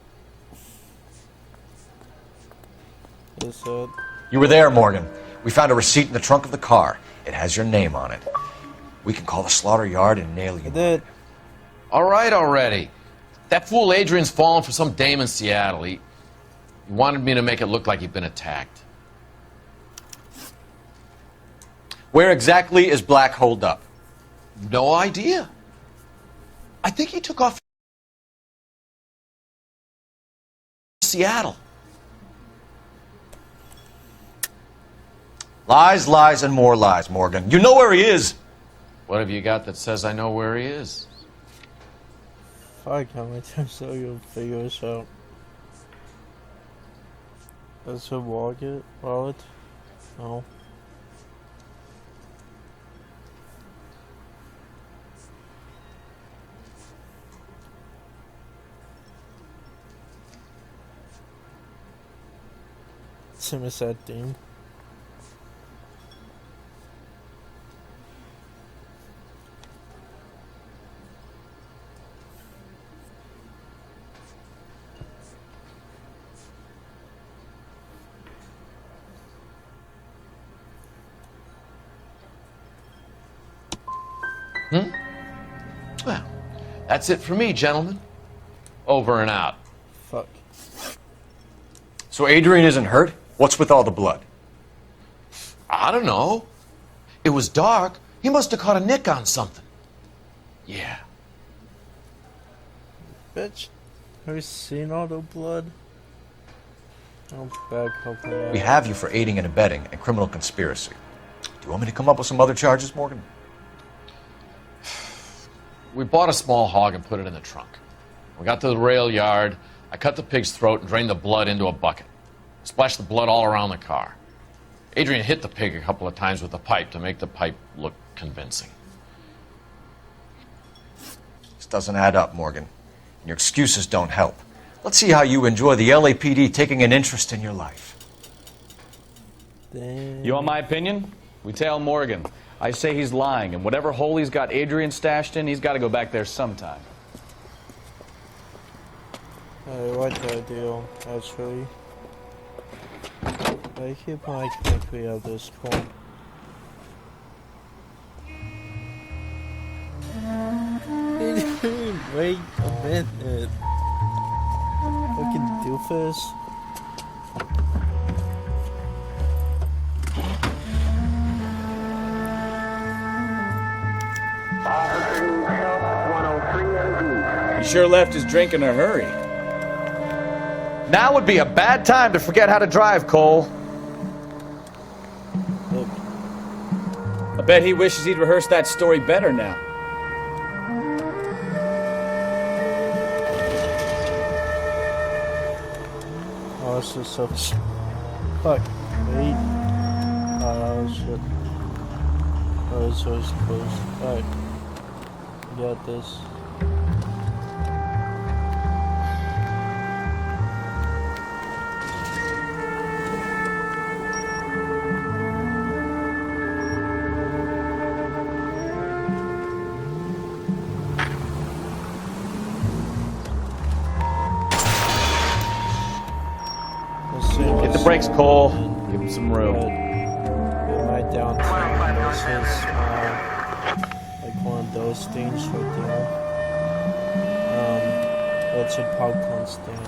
It's sad. You were there, Morgan. We found a receipt in the trunk of the car. It has your name on it. We can call the slaughter yard and nail you. I did. All right already. That fool Adrian's fallen for some dame in Seattle. He wanted me to make it look like he'd been attacked. Where exactly is Black holed up? No idea. I think he took off Seattle. Lies, lies, and more lies, Morgan. You know where he is. What have you got that says I know where he is? Fuck, how many times so you'll figure this out? That's a wallet? No. Sim is that thing. Well, that's it for me, gentlemen. Over and out. Fuck. So Adrian isn't hurt? What's with all the blood? I don't know. It was dark. He must have caught a nick on something. Yeah. Bitch, have you seen all the blood? Oh, back up on that. We have you for aiding and abetting and criminal conspiracy. Do you want me to come up with some other charges, Morgan? We bought a small hog and put it in the trunk. We got to the rail yard. I cut the pig's throat and drained the blood into a bucket. Splashed the blood all around the car. Adrian hit the pig a couple of times with the pipe to make the pipe look convincing. This doesn't add up, Morgan. And your excuses don't help. Let's see how you enjoy the LAPD taking an interest in your life. Damn. You want my opinion? We tail Morgan. I say he's lying, and whatever hole he's got Adrian stashed in, he's got to go back there sometime. I like that deal, actually. I keep my copy of this one. Wait a minute. Fucking doofus. He sure left his drink in a hurry. Now would be a bad time to forget how to drive, Cole. I bet he wishes he'd rehearsed that story better now. Oh, this is so... Fuck. Wait. Oh, shit. Oh, this was close. Alright. Got this. Get the brakes, Cole. Give him some room. My downtown. This is like one of those things right there. It's a popcorn stand.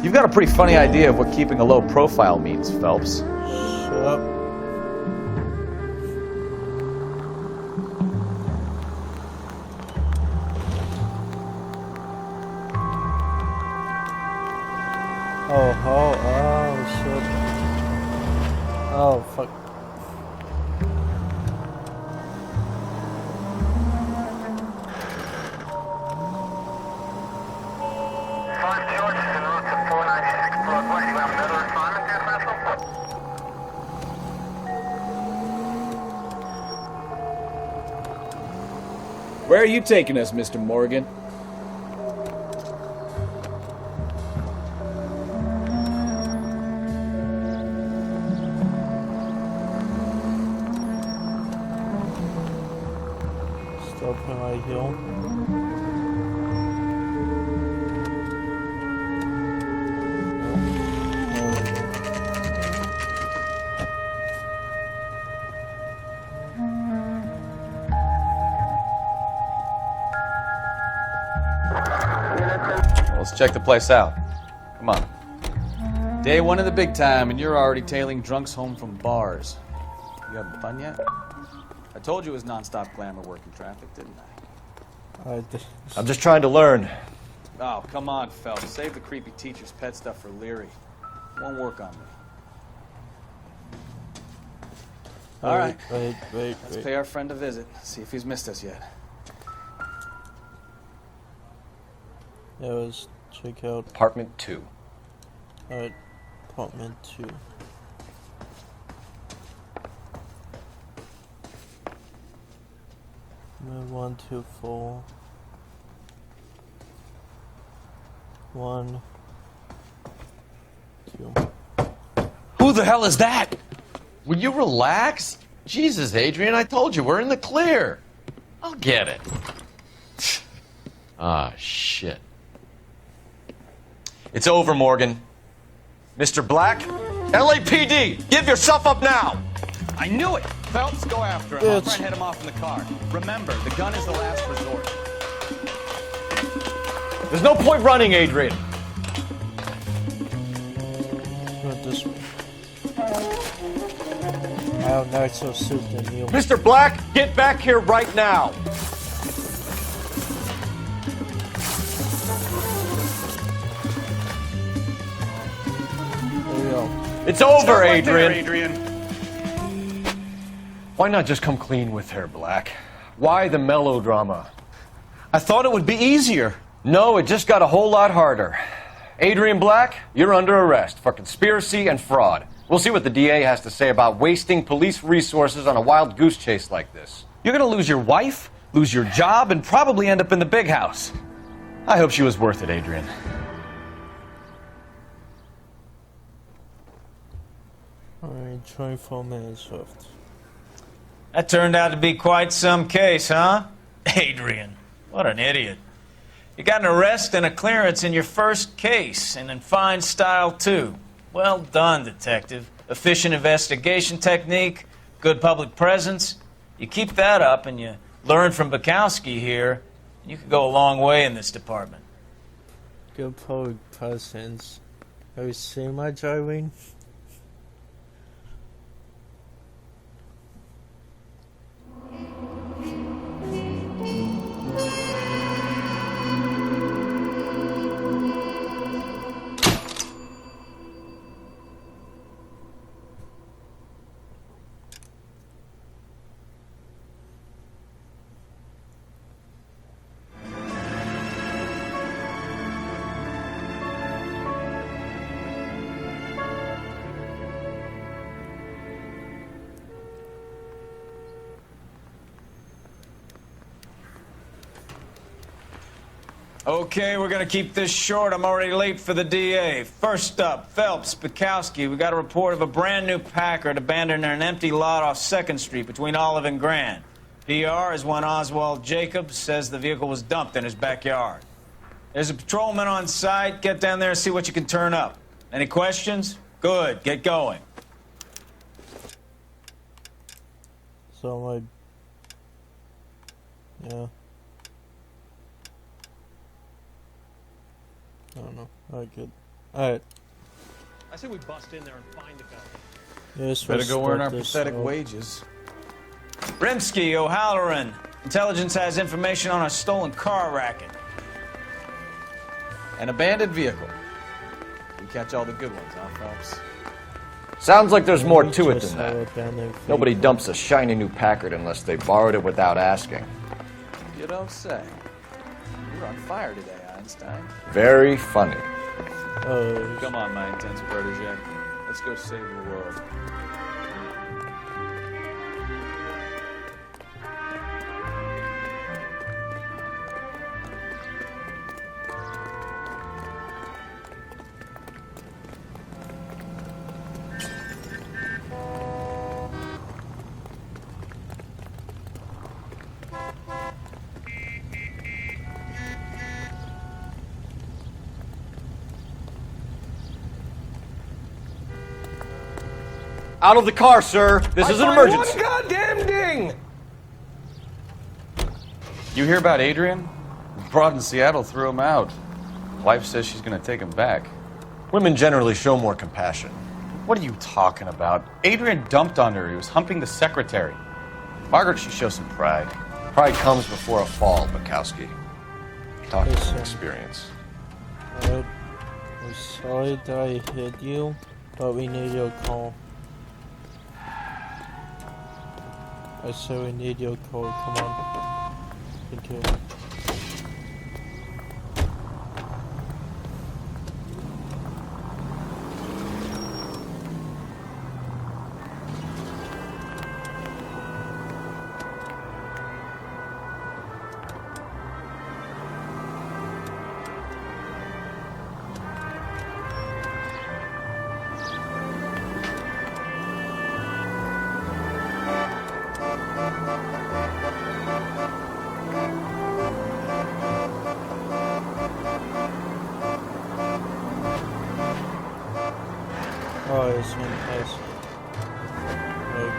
You've got a pretty funny idea of what keeping a low profile means, Phelps. Shut up. Where are you taking us, Mr. Morgan? Stop on my hill. Let's check the place out. Come on. Day one of the big time, and you're already tailing drunks home from bars. You having fun yet? I told you it was non-stop glamour working traffic, didn't I? I'm just trying to learn. Oh, come on, Phelps. Save the creepy teacher's pet stuff for Leary. Won't work on me. All right. Let's pay our friend a visit. See if he's missed us yet. Yeah, let's check out Apartment 2. Alright, Apartment 2. Move 1, 2, 4. 1, 2. Who the hell is that? Will you relax? Jesus, Adrian, I told you, we're in the clear. I'll get it. Ah, shit. It's over, Morgan. Mr. Black, LAPD, give yourself up now! I knew it! Phelps, go after him. I'll try and head him off in the car. Remember, the gun is the last resort. There's no point running, Adrian. Not this one. Oh, no, it's so suit than Neil. Mr. Black, get back here right now! There we go. It's over, right there, Adrian. Why not just come clean with her, Black? Why the melodrama? I thought it would be easier. No, it just got a whole lot harder. Adrian Black, you're under arrest for conspiracy and fraud. We'll see what the DA has to say about wasting police resources on a wild goose chase like this. You're gonna lose your wife, lose your job, and probably end up in the big house. I hope she was worth it, Adrian. Alright, 24 minutes left. That turned out to be quite some case, huh? Adrian, what an idiot. You got an arrest and a clearance in your first case, and in fine style, too. Well done, detective. Efficient investigation technique, good public presence. You keep that up and you learn from Bukowski here, and you could go a long way in this department. Good public presence. Have you seen my driving? Okay, we're gonna keep this short. I'm already late for the DA. First up, Phelps, Bukowski. We got a report of a brand new Packard abandoned in an empty lot off 2nd Street between Olive and Grand. PR is one Oswald Jacobs says the vehicle was dumped in his backyard. There's a patrolman on site. Get down there and see what you can turn up. Any questions? Good, get going. So, like, yeah. I don't know. Alright, good. Alright. I say we bust in there and find the guy. Yes, better go earn our pathetic wages. Rimsky, O'Halloran. Intelligence has information on a stolen car racket. An abandoned vehicle. We catch all the good ones, huh, Phelps? Sounds like there's more to it than that. Nobody dumps a shiny new Packard unless they borrowed it without asking. You don't say. You're on fire today, Einstein. Very funny. Come on, my intense protege. Let's go save the world. Out of the car, sir. This is an emergency. One goddamn ding! You hear about Adrian? Broad in Seattle threw him out. Wife says she's going to take him back. Women generally show more compassion. What are you talking about? Adrian dumped on her. He was humping the secretary. Margaret should show some pride. Pride comes before a fall, Bukowski. Talking from experience. I'm sorry that I hit you, but we need your call. I said we need your call. Come on. Thank you. Oh, it's fantastic. Very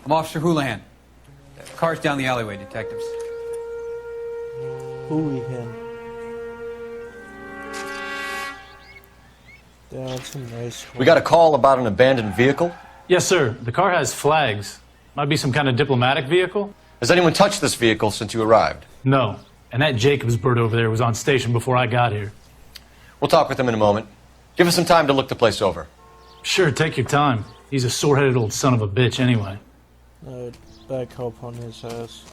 I'm Officer Houlihan. Car's down the alleyway, detectives. Houlihan. That's a nice one. We got a call about an abandoned vehicle. Yes, sir. The car has flags. Might be some kind of diplomatic vehicle. Has anyone touched this vehicle since you arrived? No. And that Jacobs bird over there was on station before I got here. We'll talk with him in a moment. Give us some time to look the place over. Sure, take your time. He's a sore-headed old son of a bitch anyway. Back up on his ass.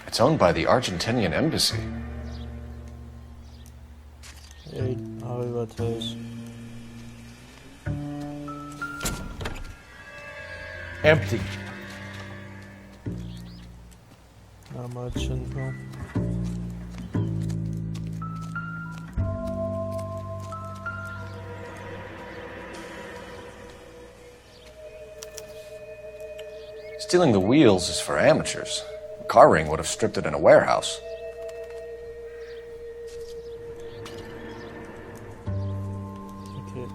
It's owned by the Argentinian embassy. Hey, how about this? Empty. Not much info. Stealing the wheels is for amateurs. A car ring would have stripped it in a warehouse. Okay.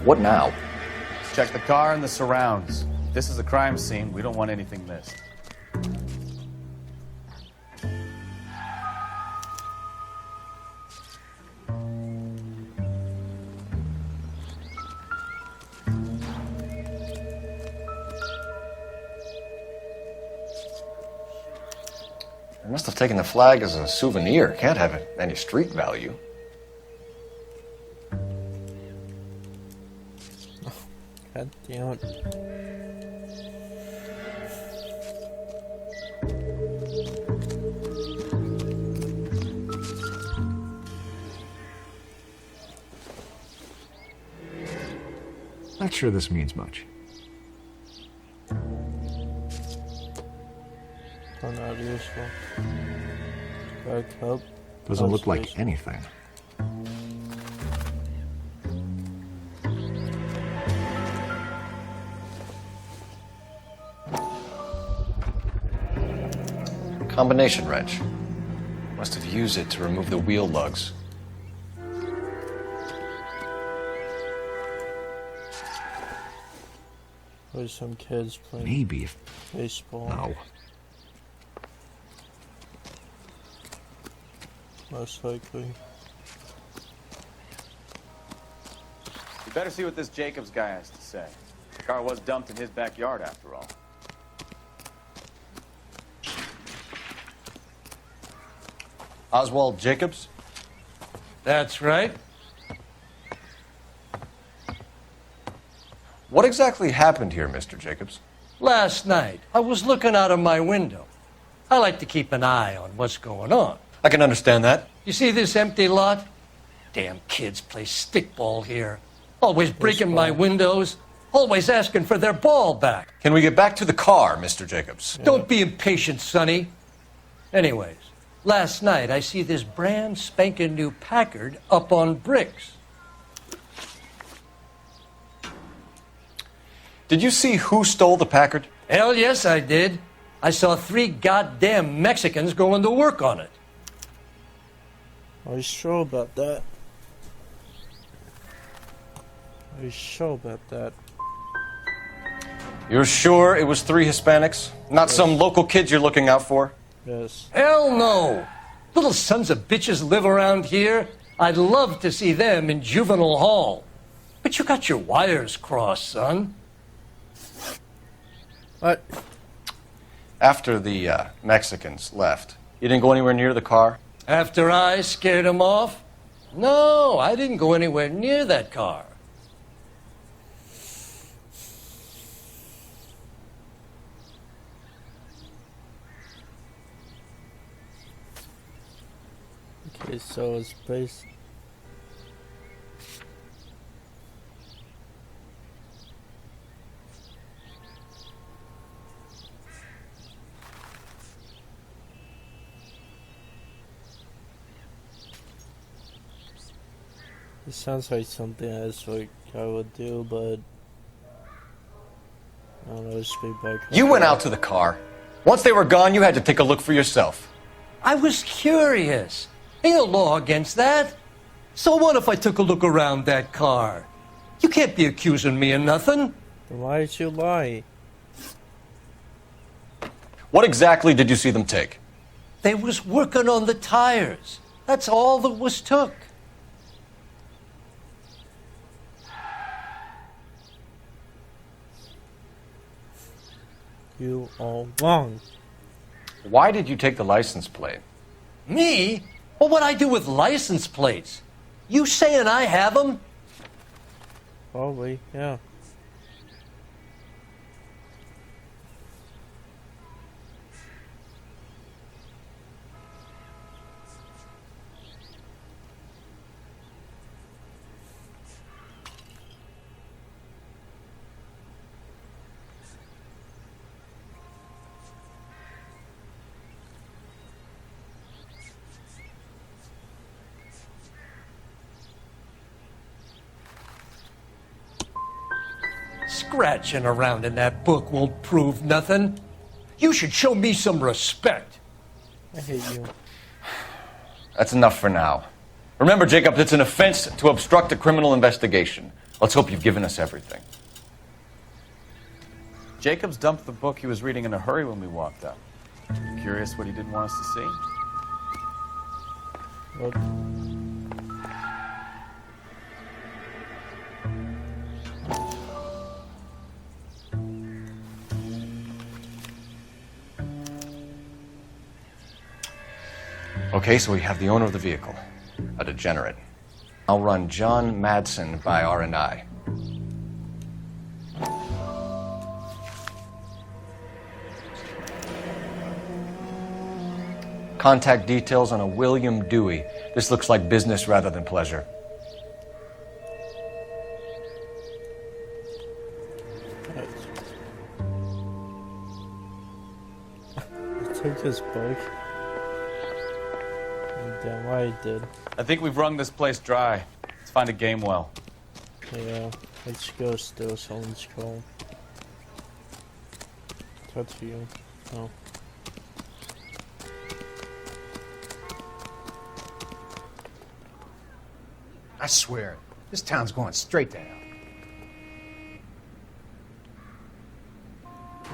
What now? Check the car and the surrounds. If this is a crime scene, we don't want anything missed. They must have taken the flag as a souvenir. Can't have any street value. God damn it. Not sure this means much. Not useful. Back up. Doesn't look like anything. Combination wrench. Must have used it to remove the wheel lugs. There's some kids playing Maybe if... baseball. No. Most likely. You better see what this Jacobs guy has to say. The car was dumped in his backyard, after all. Oswald Jacobs? That's right. What exactly happened here, Mr. Jacobs? Last night, I was looking out of my window. I like to keep an eye on what's going on. I can understand that. You see this empty lot? Damn kids play stickball here. Always breaking my windows. Always asking for their ball back. Can we get back to the car, Mr. Jacobs? Don't be impatient, Sonny. Anyways, last night I see this brand spanking new Packard up on bricks. Did you see who stole the Packard? Hell yes, I did. I saw 3 goddamn Mexicans going to work on it. Are you sure about that? Are you sure about that? You're sure it was 3 Hispanics? Not some local kids you're looking out for? Yes. Hell no! Little sons of bitches live around here. I'd love to see them in juvenile hall. But you got your wires crossed, son. What? After the Mexicans left, you didn't go anywhere near the car? After I scared them off? No, I didn't go anywhere near that car. Okay, so it's based. It sounds like something else like I would do, but I don't know. Just be back. You went out to the car. Once they were gone, you had to take a look for yourself. I was curious. Ain't no law against that. So what if I took a look around that car? You can't be accusing me of nothing. Then why did you lie? What exactly did you see them take? They was working on the tires. That's all that was took. You are wrong. Why did you take the license plate? Me? What would I do with license plates? You saying I have them? Probably, yeah. Scratching around in that book won't prove nothing. You should show me some respect. I hate you. That's enough for now. Remember, Jacob, it's an offense to obstruct a criminal investigation. Let's hope you've given us everything. Jacobs dumped the book he was reading in a hurry when we walked up. Curious what he didn't want us to see? What? Okay, so we have the owner of the vehicle, a degenerate. I'll run John Madsen by R&I. Contact details on a William Dewey. This looks like business rather than pleasure. Take this book. Damn right I did. I think we've wrung this place dry. Let's find a game well. Yeah, let's go steal someone's car. Talk to you. No. I swear, this town's going straight to hell.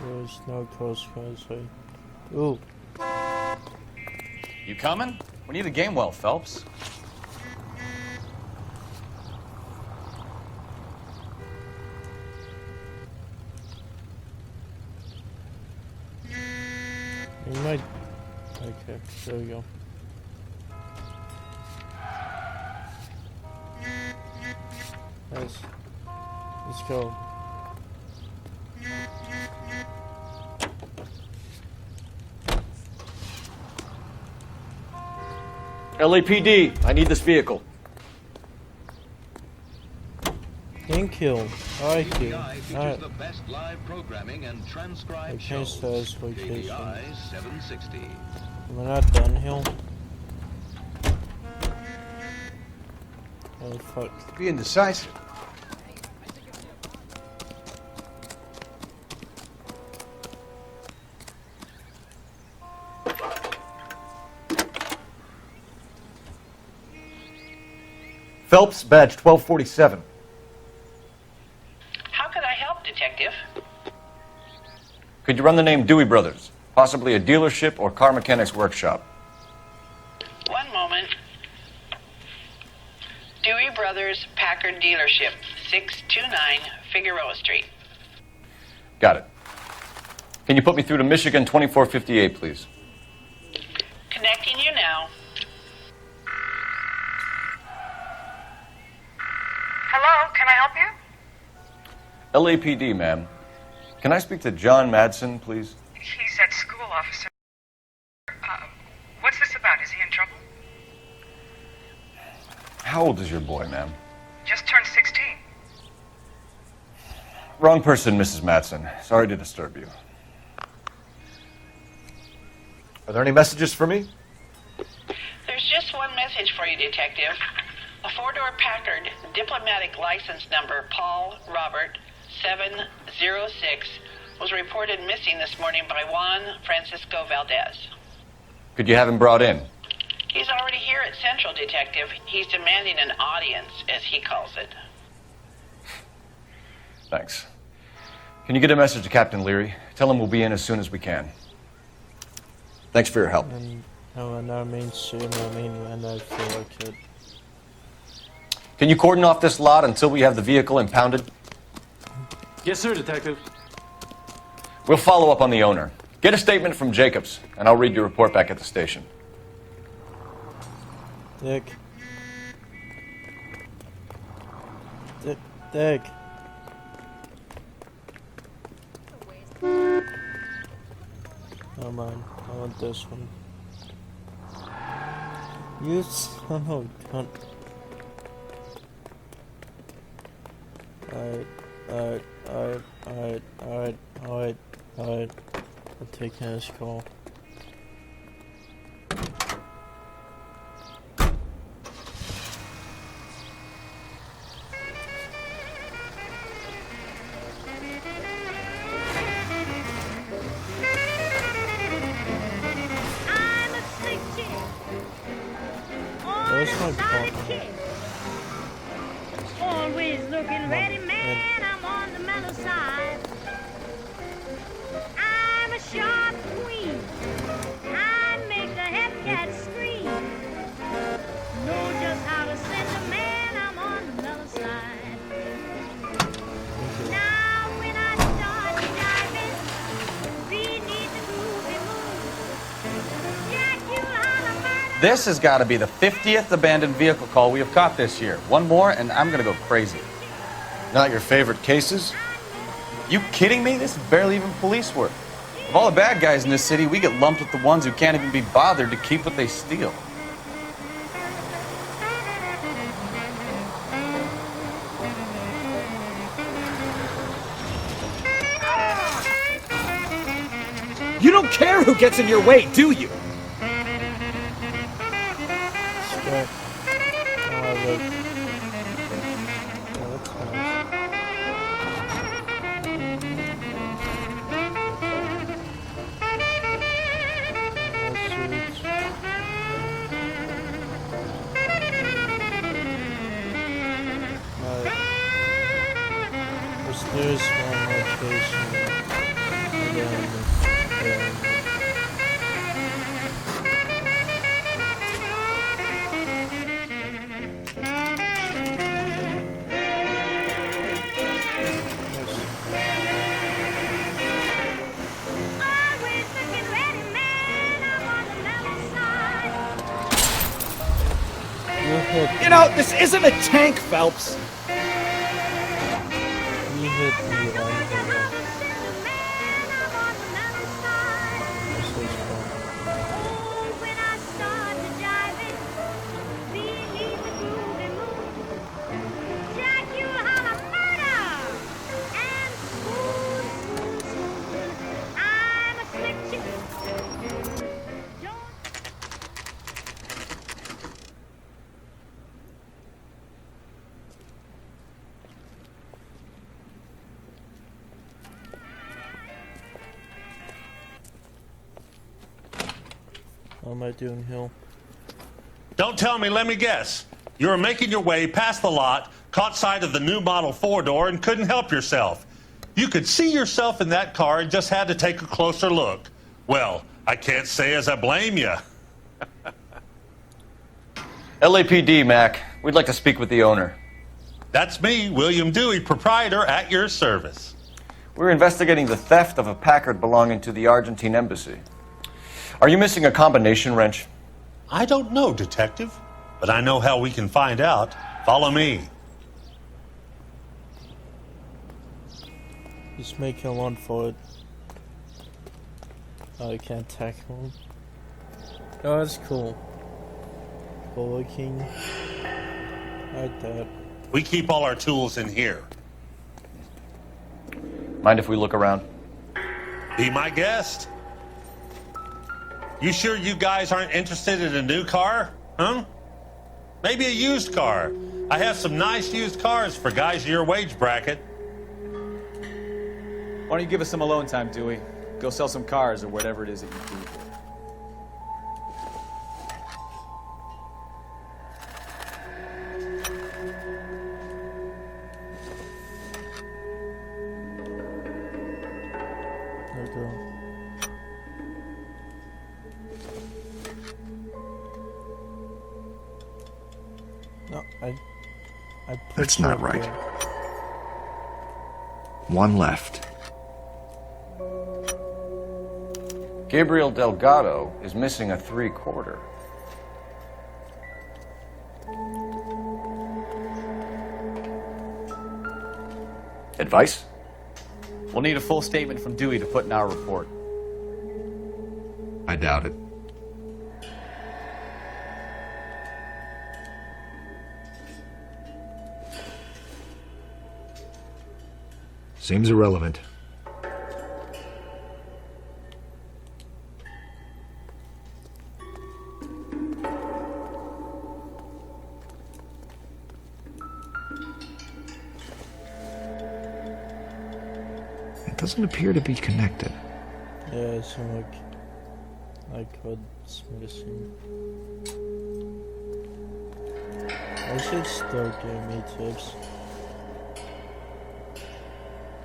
There's no consequence. Ooh. You coming? We need a game well, Phelps. You might. Okay, there we go. go. LAPD, I need this vehicle. Thank you. I like you. Alright. the best live programming and I transcribed changed shows. to this location. KPI 760. We're not done here. Oh fuck. Be indecisive. Phelps, badge 1247. How could I help, Detective? Could you run the name Dewey Brothers? Possibly a dealership or car mechanics workshop. One moment. Dewey Brothers Packard Dealership, 629 Figueroa Street. Got it. Can you put me through to Michigan 2458, please? Connecting you now. Hello, can I help you? LAPD, ma'am. Can I speak to John Madsen, please? He's at school, officer. What's this about? Is he in trouble? How old is your boy, ma'am? Just turned 16. Wrong person, Mrs. Madsen. Sorry to disturb you. Are there any messages for me? There's just one message for you, Detective. A four-door Packard, diplomatic license number Paul Robert 706, was reported missing this morning by Juan Francisco Valdez. Could you have him brought in? He's already here at Central, Detective. He's demanding an audience, as he calls it. Thanks. Can you get a message to Captain Leary? Tell him we'll be in as soon as we can. Thanks for your help. And I mean soon, I mean when I feel like it. Can you cordon off this lot until we have the vehicle impounded? Yes, sir, Detective. We'll follow up on the owner. Get a statement from Jacobs, and I'll read your report back at the station. Dick. Dick. Oh man, I want this one. You son of a cunt. Alright. I'm taking this call. Where's my partner? Always looking ready, man. I'm on the mellow side. I'm a sharp queen. I make the head cat scream. Know just how to send a man. I'm on the mellow side. Now when I start diving beneath the groovy moon, Jack, you'll holler murder. This has got to be the 50th abandoned vehicle call we have caught this year. One more, and I'm going to go crazy. Not your favorite cases? You kidding me? This is barely even police work. Of all the bad guys in this city, we get lumped with the ones who can't even be bothered to keep what they steal. You don't care who gets in your way, do you? There's one location, and then You know, this isn't a tank, Phelps. What am I doing, Hill? Don't tell me, let me guess. You were making your way past the lot, caught sight of the new model 4-door, and couldn't help yourself. You could see yourself in that car and just had to take a closer look. Well, I can't say as I blame you. LAPD, Mac. We'd like to speak with the owner. That's me, William Dewey, proprietor, at your service. We're investigating the theft of a Packard belonging to the Argentine embassy. Are you missing a combination wrench? I don't know, Detective, but I know how we can find out. Follow me. Just making a run for it. Oh, I can't tackle him. Oh, that's cool. Cool looking. Like that. We keep all our tools in here. Mind if we look around? Be my guest. You sure you guys aren't interested in a new car? Huh? Maybe a used car. I have some nice used cars for guys in your wage bracket. Why don't you give us some alone time, Dewey? Go sell some cars or whatever it is that you do. That's not right. One left. Gabriel Delgado is missing a 3/4. Advice? We'll need a full statement from Dewey to put in our report. I doubt it. Seems irrelevant. It doesn't appear to be connected. Yeah, it's like what's missing. I should still give me tips.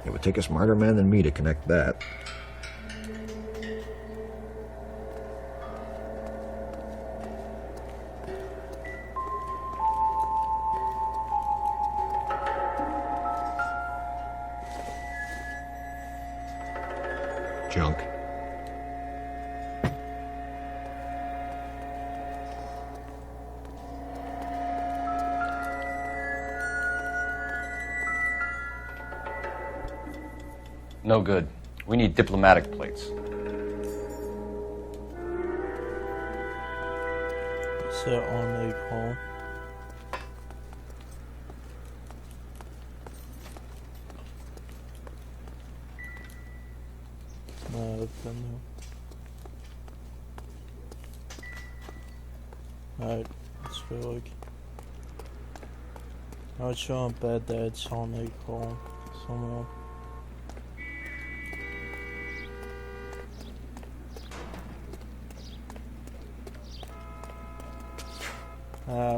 It would take a smarter man than me to connect that. Junk. No good. We need diplomatic plates. So on the call. No, alright, let's go look. Not sure I'm bad that it's on the call somewhere.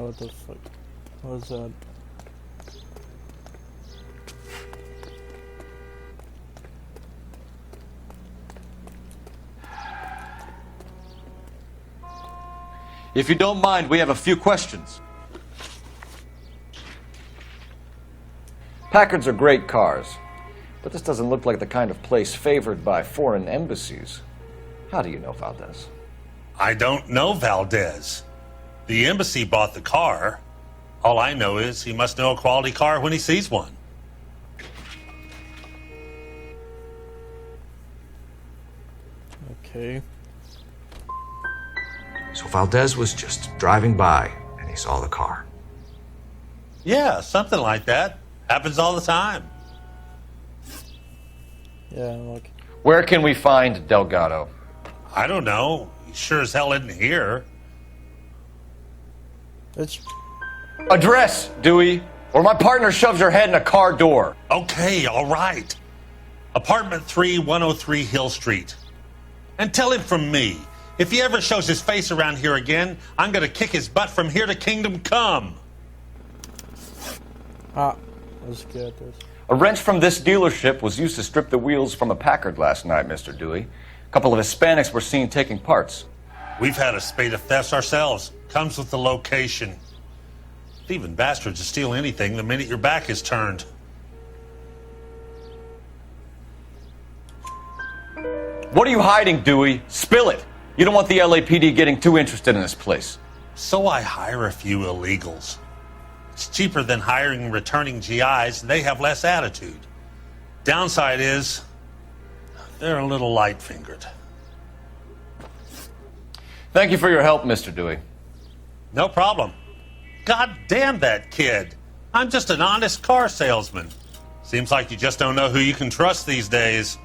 What the fuck? What was that? If you don't mind, we have a few questions. Packards are great cars, but this doesn't look like the kind of place favored by foreign embassies. How do you know Valdez? I don't know Valdez. The embassy bought the car. All I know is he must know a quality car when he sees one. Okay. So Valdez was just driving by and he saw the car. Yeah, something like that. Happens all the time. Yeah, look. Where can we find Delgado? I don't know. He sure as hell isn't here. It's... Address, Dewey, or my partner shoves her head in a car door. Okay, all right. Apartment 3, 103 Hill Street. And tell him from me, if he ever shows his face around here again, I'm gonna kick his butt from here to Kingdom Come. Ah, that's good. A wrench from this dealership was used to strip the wheels from a Packard last night, Mr. Dewey. A couple of Hispanics were seen taking parts. We've had a spate of thefts ourselves. Comes with the location. Thieving bastards to steal anything the minute your back is turned. What are you hiding, Dewey? Spill it. You don't want the LAPD getting too interested in this place. So I hire a few illegals. It's cheaper than hiring returning GIs, and they have less attitude. Downside is, they're a little light-fingered. Thank you for your help, Mr. Dewey. No problem. God damn that kid. I'm just an honest car salesman. Seems like you just don't know who you can trust these days.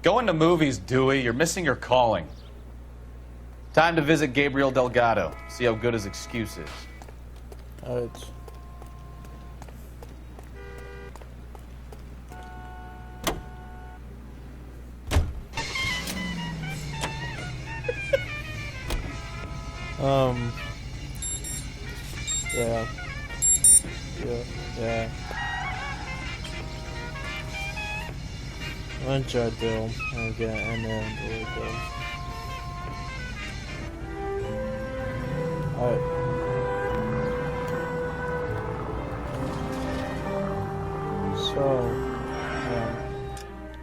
Going to movies, Dewey. You're missing your calling. Time to visit Gabriel Delgado. See how good his excuse is. It's... Yeah. One jar deal, again, and then we'll go. Alright. So,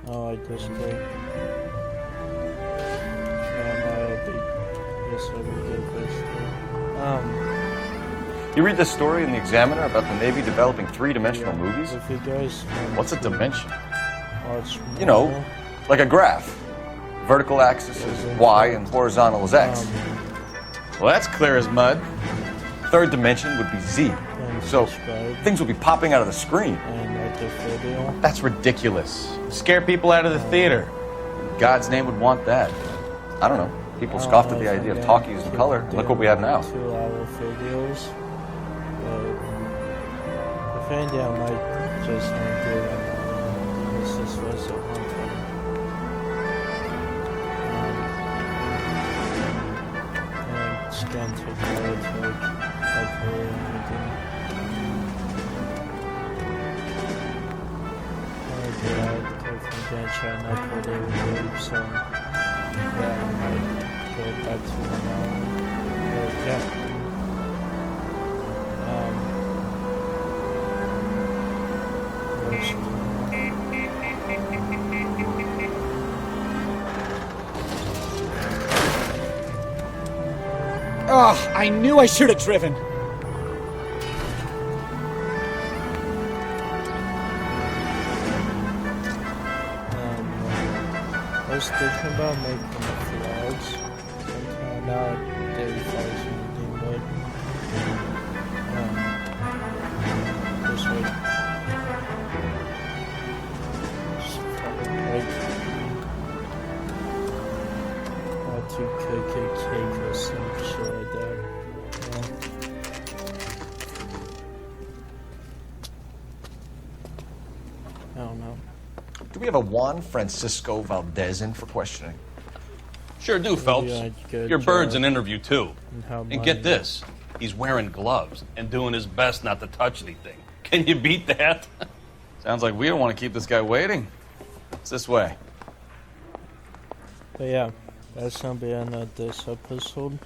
oh, I just play. Yes, I will get this. You read this story in the Examiner about the Navy developing three-dimensional movies? If you guys... What's a dimension? You know, like a graph. Vertical axis is Y and horizontal is X. Well, that's clear as mud. Third dimension would be Z. So things will be popping out of the screen. That's ridiculous. Scare people out of the theater. God's name would want that. I don't know. People scoffed at the idea of talkies in color. And look what we have now. 2-hour videos. If anything, I might just do it. This was a hunting. And scan to the hopefully anything. Then try not put it with so yeah, I might go back to but yeah. Oh, I knew I should have driven. I was thinking about making vlogs. Not daily vlogs or anything, but this way. Just like how to cook a cake or some shit like that. I don't know. Do we have a Juan Francisco Valdez in for questioning? Sure do, Phelps. Your bird's an interview, too. And get this, he's wearing gloves and doing his best not to touch anything. Can you beat that? Sounds like we don't want to keep this guy waiting. It's this way. But yeah, that's gonna be the end of this episode.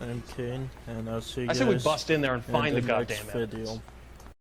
I'm Kane, and I'll see you guys I say we bust in there and find the next goddamn video.